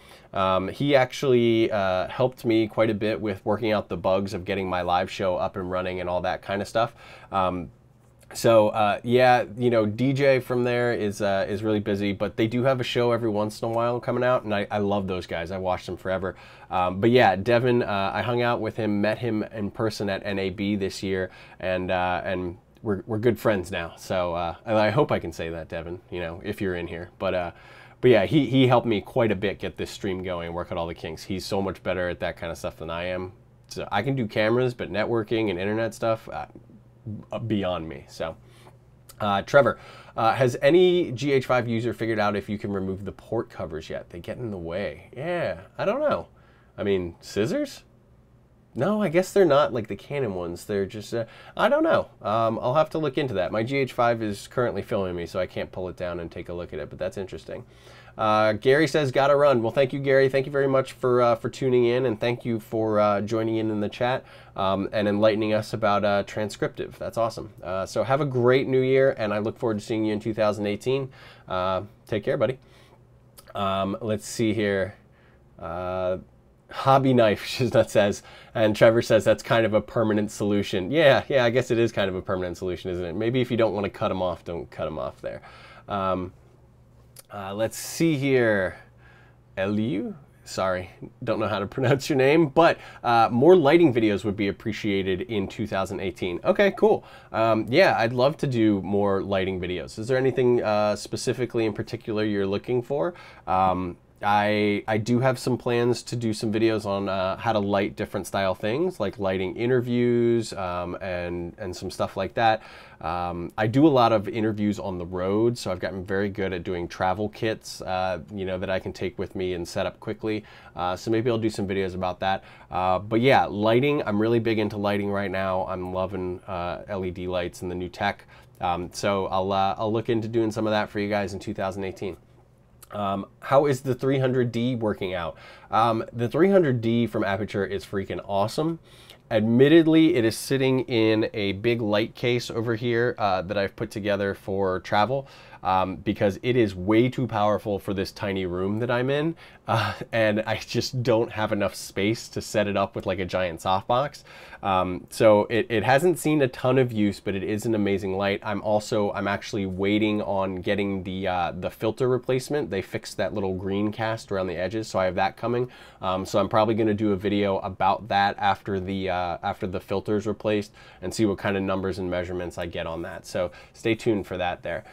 He actually helped me quite a bit with working out the bugs of getting my live show up and running and all that kind of stuff. So yeah, you know, DJ from there is really busy, but they do have a show every once in a while coming out, and I love those guys. I watched them forever. But yeah, Devin, I hung out with him, met him in person at NAB this year, and we're good friends now. So I hope I can say that, Devin, you know, if you're in here. But yeah, he helped me quite a bit get this stream going and work out all the kinks. He's so much better at that kind of stuff than I am. So I can do cameras, but networking and internet stuff, beyond me. So Trevor, has any GH5 user figured out if you can remove the port covers yet? They get in the way. Yeah, I don't know. I mean, scissors? No, I guess they're not like the Canon ones. They're just, I don't know. I'll have to look into that. My GH5 is currently filming me, so I can't pull it down and take a look at it, but that's interesting. Gary says, gotta run. Well, thank you, Gary. Thank you very much for tuning in, and thank you for joining in the chat and enlightening us about Transcriptive. That's awesome. So have a great new year, and I look forward to seeing you in 2018. Take care, buddy. Let's see here. Hobby knife, Shiznut says, and Trevor says that's kind of a permanent solution. Yeah, I guess it is kind of a permanent solution, isn't it? Maybe if you don't want to cut them off, don't cut them off there. Let's see here. Eliu? Sorry, don't know how to pronounce your name, but more lighting videos would be appreciated in 2018. Okay, cool. Yeah, I'd love to do more lighting videos. Is there anything specifically in particular you're looking for? I do have some plans to do some videos on how to light different style things, like lighting interviews and some stuff like that. I do a lot of interviews on the road, so I've gotten very good at doing travel kits, you know, that I can take with me and set up quickly. So maybe I'll do some videos about that. But yeah, lighting, I'm really big into lighting right now. I'm loving LED lights and the new tech. So I'll look into doing some of that for you guys in 2018. How is the 300D working out? The 300D from Aperture is freaking awesome. Admittedly, it is sitting in a big light case over here that I've put together for travel because it is way too powerful for this tiny room that I'm in, and I just don't have enough space to set it up with like a giant softbox. So it hasn't seen a ton of use, but it is an amazing light. I'm actually waiting on getting the filter replacement. They fixed that little green cast around the edges, so I have that coming. So I'm probably going to do a video about that after the filter's replaced and see what kind of numbers and measurements I get on that. So stay tuned for that there.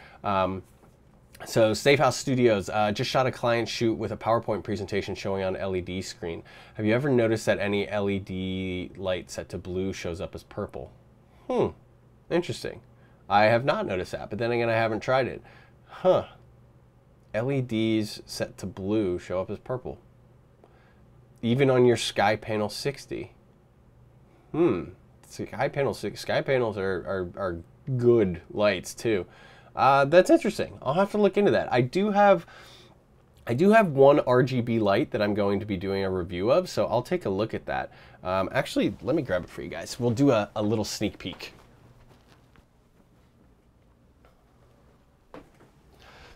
So Safe House Studios just shot a client shoot with a PowerPoint presentation showing on LED screen. Have you ever noticed that any LED light set to blue shows up as purple? Interesting. I have not noticed that, but then again, I haven't tried it. LEDs set to blue show up as purple. Even on your Sky Panel 60. Sky panels are good lights too. That's interesting. I'll have to look into that. I do have one RGB light that I'm going to be doing a review of, so I'll take a look at that. Actually, let me grab it for you guys. We'll do a little sneak peek.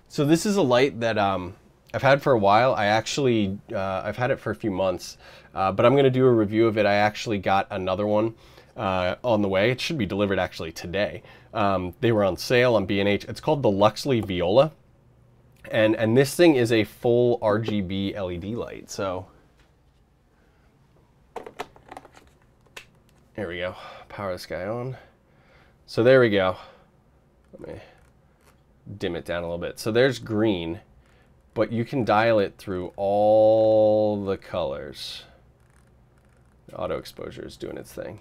So this is a light that I've had for a while. I've had it for a few months, but I'm going to do a review of it. I actually got another one on the way. It should be delivered actually today. They were on sale on B&H. It's called the Luxli Viola, and this thing is a full RGB LED light. So there we go. Power this guy on. So there we go. Let me dim it down a little bit. So there's green, but you can dial it through all the colors. The auto exposure is doing its thing.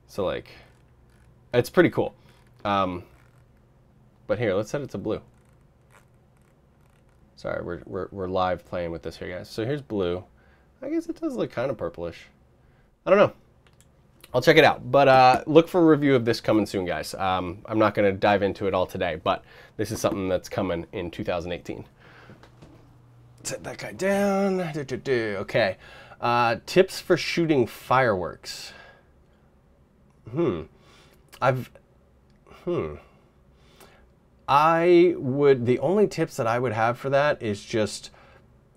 So like, it's pretty cool. But here, let's set it to blue. Sorry, we're live playing with this here, guys. So here's blue. I guess it does look kind of purplish. I don't know. I'll check it out. But look for a review of this coming soon, guys. I'm not going to dive into it all today, but this is something that's coming in 2018. Set that guy down. Okay. Tips for shooting fireworks. The only tips that I would have for that is just,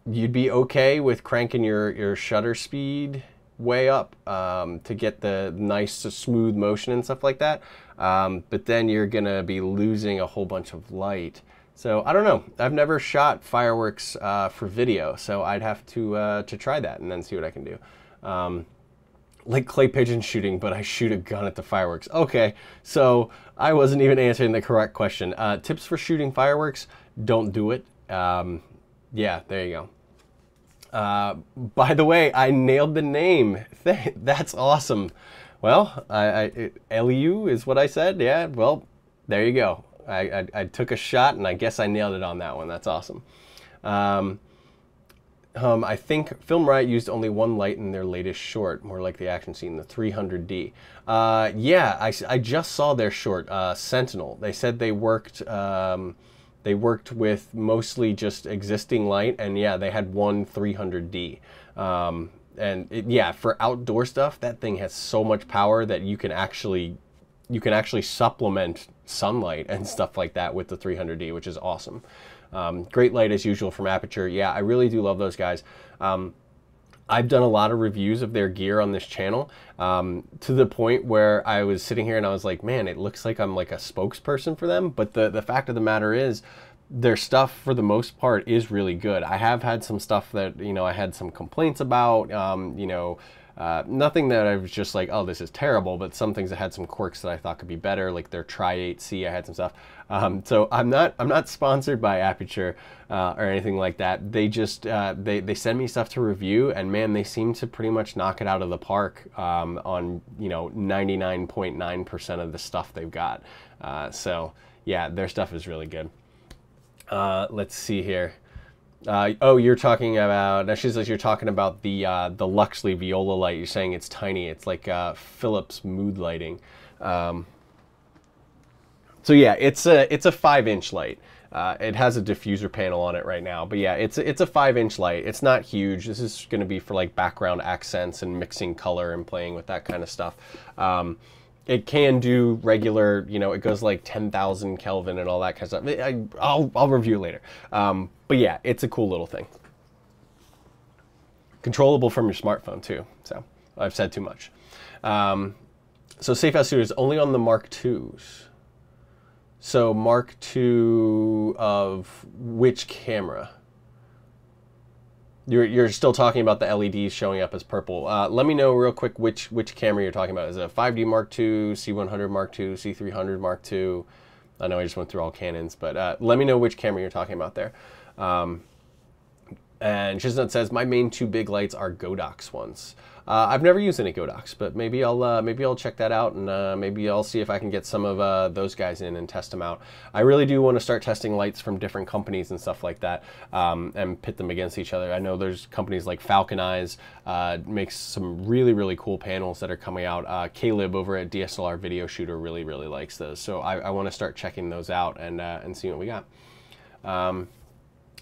you'd be okay with cranking your shutter speed way up to get the nice smooth motion and stuff like that. But then you're gonna be losing a whole bunch of light. So I don't know. I've never shot fireworks for video, so I'd have to try that and then see what I can do. Like clay pigeon shooting, but I shoot a gun at the fireworks. Okay, so I wasn't even answering the correct question. Tips for shooting fireworks: don't do it. Yeah, there you go. By the way, I nailed the name. That's awesome. Well, Eliu is what I said. Yeah, well, there you go. I took a shot, and I guess I nailed it on that one. That's awesome. I think Film Riot used only one light in their latest short, more like the action scene, the 300D. Yeah, I just saw their short, Sentinel. They said they worked with mostly just existing light, and yeah, they had one 300D. Yeah, for outdoor stuff, that thing has so much power that you can actually supplement sunlight and stuff like that with the 300D, which is awesome. Great light as usual from Aperture. Yeah, I really do love those guys. I've done a lot of reviews of their gear on this channel, to the point where I was sitting here and I was like, man, it looks like I'm like a spokesperson for them. But the fact of the matter is, their stuff for the most part is really good. I have had some stuff that, you know, I had some complaints about, you know, nothing that I was just like, oh, this is terrible, but some things that had some quirks that I thought could be better, like their Tri-8C. I had some stuff. So I'm not sponsored by Aperture or anything like that. They just they send me stuff to review, and man, they seem to pretty much knock it out of the park on, you know, 99.9% of the stuff they've got. So yeah, their stuff is really good. Let's see here. Oh, you're talking about, now she says you're talking about the Luxli Viola light. You're saying it's tiny. It's like Philips mood lighting. So yeah, it's a 5-inch light. It has a diffuser panel on it right now, but yeah, it's a 5-inch light. It's not huge. This is going to be for like background accents and mixing color and playing with that kind of stuff. It can do regular, you know, it goes like 10,000 Kelvin and all that kind of stuff. I'll review later. But yeah, it's a cool little thing. Controllable from your smartphone too. So I've said too much. So Safe House Studio is only on the Mark IIs. So Mark II of which camera? You're still talking about the LEDs showing up as purple. Let me know real quick which camera you're talking about. Is it a 5D Mark II, C100 Mark II, C300 Mark II? I know I just went through all Canons, but let me know which camera you're talking about there. And Shiznut says, my main 2 big lights are Godox ones. I've never used any Godox, but maybe I'll check that out, and maybe I'll see if I can get some of those guys in and test them out. I really do want to start testing lights from different companies and stuff like that, and pit them against each other. I know there's companies like Falcon Eyes makes some really cool panels that are coming out. Caleb over at DSLR Video Shooter really likes those, so I want to start checking those out and see what we got.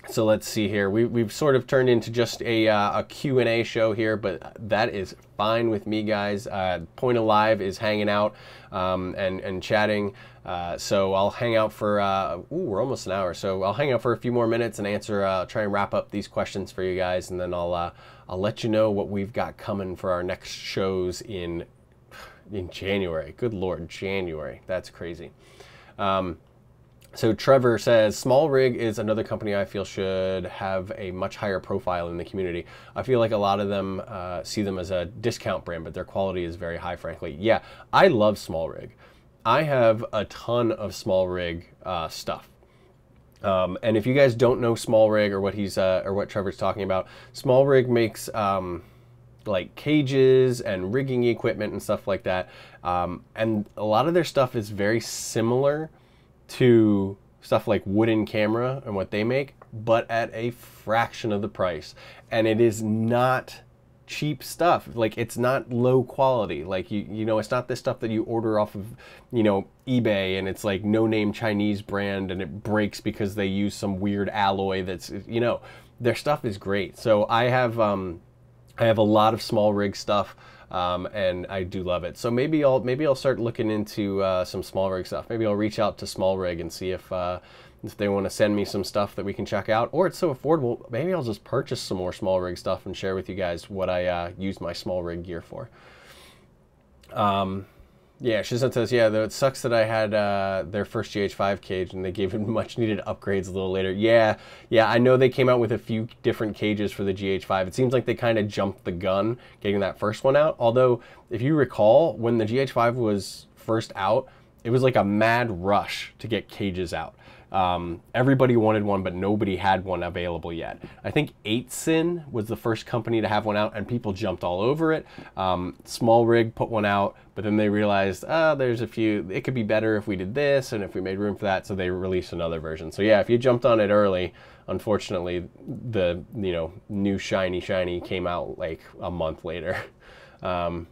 So let's see here. We've sort of turned into just a Q&A show here, but that is fine with me, guys. Point Alive is hanging out and chatting. So I'll hang out for, we're almost an hour. So I'll hang out for a few more minutes and answer, try and wrap up these questions for you guys. And then I'll let you know what we've got coming for our next shows in January. Good Lord, January. That's crazy. So Trevor says, Small Rig is another company I feel should have a much higher profile in the community. I feel like a lot of them see them as a discount brand, but their quality is very high, frankly. Yeah, I love Small Rig. I have a ton of Small Rig stuff. And if you guys don't know Small Rig or what he's or what Trevor's talking about, Small Rig makes like cages and rigging equipment and stuff like that. And a lot of their stuff is very similar to stuff like Wooden Camera and what they make, but at a fraction of the price. And it is not cheap stuff. Like, it's not low quality. Like, you know, it's not this stuff that you order off of, you know, eBay, and it's like no-name Chinese brand and it breaks because they use some weird alloy that's, you know, their stuff is great. So I have a lot of Small Rig stuff. And I do love it. So maybe I'll start looking into some Small Rig stuff. Maybe I'll reach out to Small Rig and see if they want to send me some stuff that we can check out. Or it's so affordable, maybe I'll just purchase some more Small Rig stuff and share with you guys what I use my Small Rig gear for. Yeah, Shizan says, yeah, though it sucks that I had their first GH5 cage and they gave it much needed upgrades a little later. Yeah, I know they came out with a few different cages for the GH5. It seems like they kind of jumped the gun getting that first one out. Although, if you recall, when the GH5 was first out, it was like a mad rush to get cages out. Everybody wanted one, but nobody had one available yet. I think 8sin was the first company to have one out, and people jumped all over it. Small Rig put one out, but then they realized, there's a few, it could be better if we did this, and if we made room for that, so they released another version. So yeah, if you jumped on it early, unfortunately, the, you know, new shiny came out like a month later. Haven't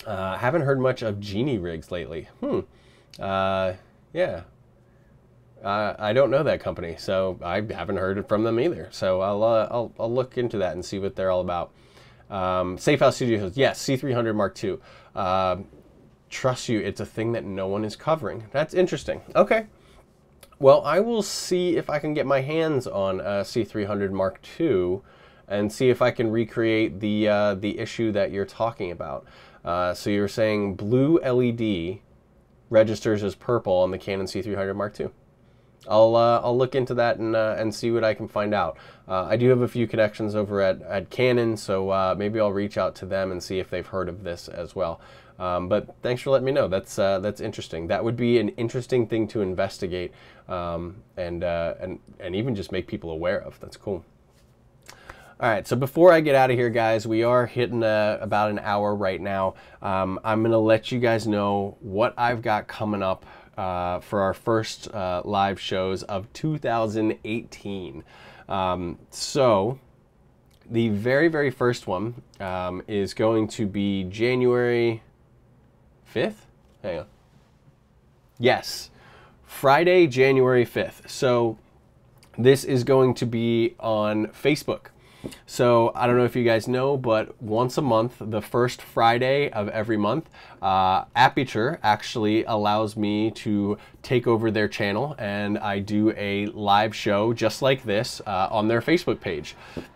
heard much of Genie rigs lately. Yeah. I don't know that company, so I haven't heard from them either. So I'll look into that and see what they're all about. Safe House Studio says, yes, C300 Mark II. Trust you, it's a thing that no one is covering. That's interesting. Okay. Well, I will see if I can get my hands on a C300 Mark II and see if I can recreate the issue that you're talking about. So you're saying blue LED registers as purple on the Canon C300 Mark II. I'll look into that and see what I can find out. I do have a few connections over at Canon, so maybe I'll reach out to them and see if they've heard of this as well. But thanks for letting me know. That's interesting. That would be an interesting thing to investigate, and even just make people aware of. That's cool. All right, so before I get out of here, guys, we are hitting about an hour right now. I'm going to let you guys know what I've got coming up for our first live shows of 2018. So the very, very first one is going to be January 5th? Hang on. Yes, Friday, January 5th. So this is going to be on Facebook. So I don't know if you guys know, but once a month, the first Friday of every month, Aperture actually allows me to take over their channel, and I do a live show just like this on their Facebook page.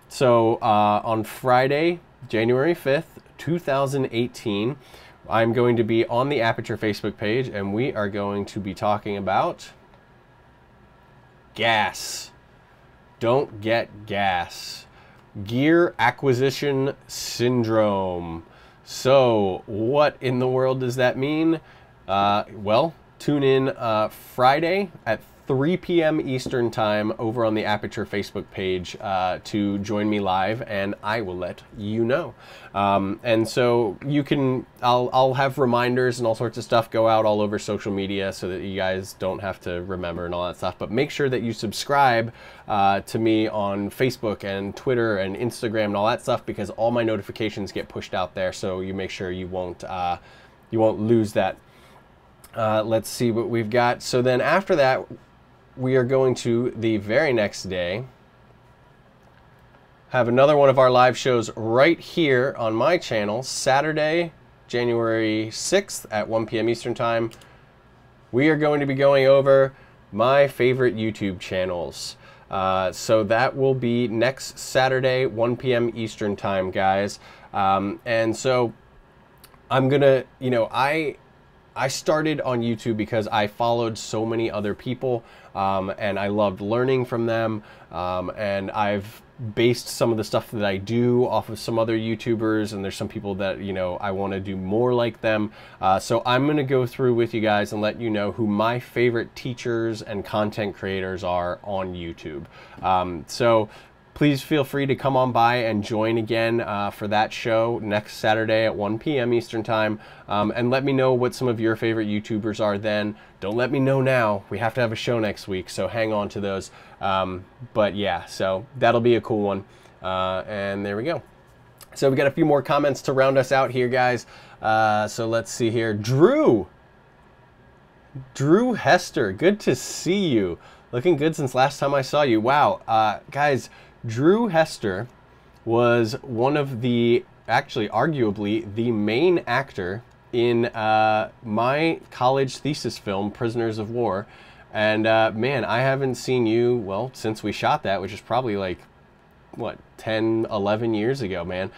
So on Friday, January 5th, 2018, I'm going to be on the Aperture Facebook page, and we are going to be talking about gas. Don't get gas. Gear acquisition syndrome. So what in the world does that mean? Well, tune in Friday at 3 p.m. Eastern time over on the Aperture Facebook page to join me live, and I will let you know. And so you can, I'll have reminders and all sorts of stuff go out all over social media so that you guys don't have to remember and all that stuff. But make sure that you subscribe to me on Facebook and Twitter and Instagram and all that stuff, because all my notifications get pushed out there. So you make sure you won't lose that. Let's see what we've got. So then after that, we are going to, the very next day, have another one of our live shows right here on my channel, Saturday, January 6th at 1 p.m. Eastern time. We are going to be going over my favorite YouTube channels. So that will be next Saturday, 1 p.m. Eastern time, guys. And so I'm gonna, you know, I started on YouTube because I followed so many other people, and I loved learning from them, and I've based some of the stuff that I do off of some other YouTubers, and there's some people that, you know, I want to do more like them. So I'm going to go through with you guys and let you know who my favorite teachers and content creators are on YouTube. So please feel free to come on by and join again for that show next Saturday at 1 p.m. Eastern time, and let me know what some of your favorite YouTubers are then. Don't let me know now. We have to have a show next week, so hang on to those. But yeah, so that'll be a cool one. And there we go. So we got a few more comments to round us out here, guys. So let's see here. Drew Hester, good to see you. Looking good since last time I saw you. Wow, guys. Drew Hester was one of the, actually arguably the main actor in my college thesis film, Prisoners of War. And man, I haven't seen you, well, since we shot that, which is probably like, what, 10, 11 years ago, man.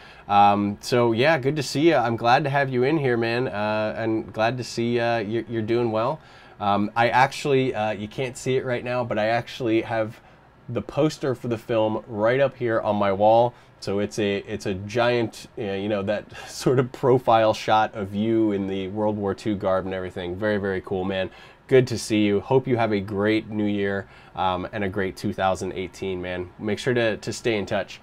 So yeah, good to see you. I'm glad to have you in here, man, and glad to see you're doing well. I actually, you can't see it right now, but I actually have the poster for the film right up here on my wall. So it's a giant, you know, that sort of profile shot of you in the World War II garb and everything. Very, very cool, man. Good to see you. Hope you have a great new year and a great 2018, man. Make sure to stay in touch.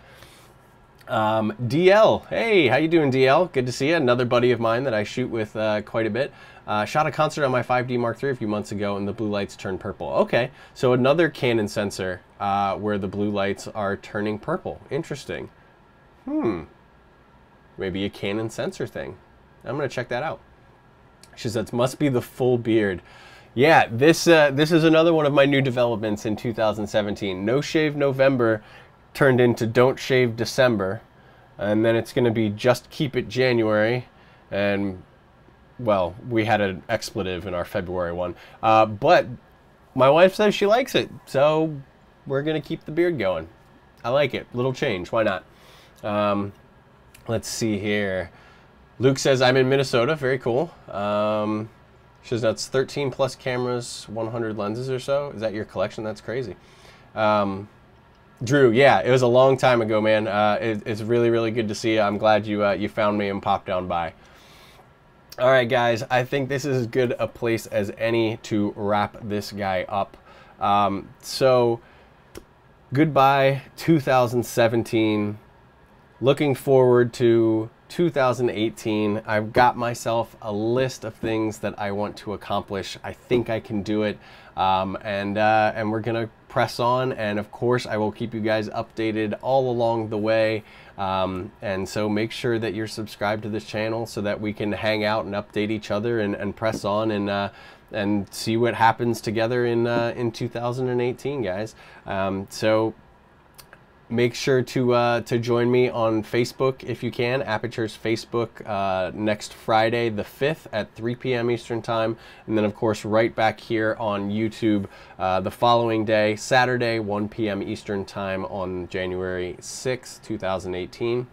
DL, hey, how you doing, DL? Good to see you. Another buddy of mine that I shoot with quite a bit. Shot a concert on my 5D Mark III a few months ago, and the blue lights turned purple. Okay, so another Canon sensor where the blue lights are turning purple. Interesting. Maybe a Canon sensor thing. I'm gonna check that out. She says, must be the full beard. Yeah, this is another one of my new developments in 2017. No Shave November turned into Don't Shave December, and then it's gonna be Just Keep It January, and well, we had an expletive in our February one, but my wife says she likes it, so we're gonna keep the beard going. I like it. Little change, why not? Let's see here. Luke says, I'm in Minnesota. Very cool. Says that's 13 plus cameras, 100 lenses or so. Is that your collection? That's crazy. Drew, yeah, it was a long time ago, man. It's really, really good to see you. I'm glad you found me and popped down by. All right, guys, I think this is as good a place as any to wrap this guy up. So, goodbye 2017. Looking forward to 2018. I've got myself a list of things that I want to accomplish. I think I can do it, and we're gonna press on. And of course, I will keep you guys updated all along the way. And so make sure that you're subscribed to this channel so that we can hang out and update each other and press on and see what happens together in 2018, guys. So make sure to join me on Facebook if you can. Aperture's Facebook next Friday the 5th at 3 p.m. Eastern Time. And then, of course, right back here on YouTube the following day, Saturday, 1 p.m. Eastern Time on January 6th, 2018.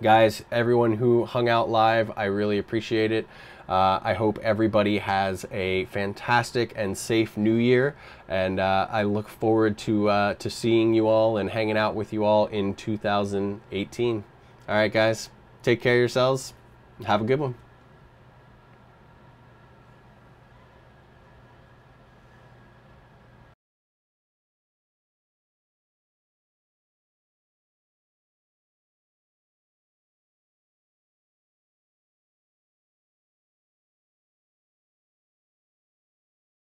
Guys, everyone who hung out live, I really appreciate it. I hope everybody has a fantastic and safe New Year, and I look forward to seeing you all and hanging out with you all in 2018. All right, guys, take care of yourselves. Have a good one.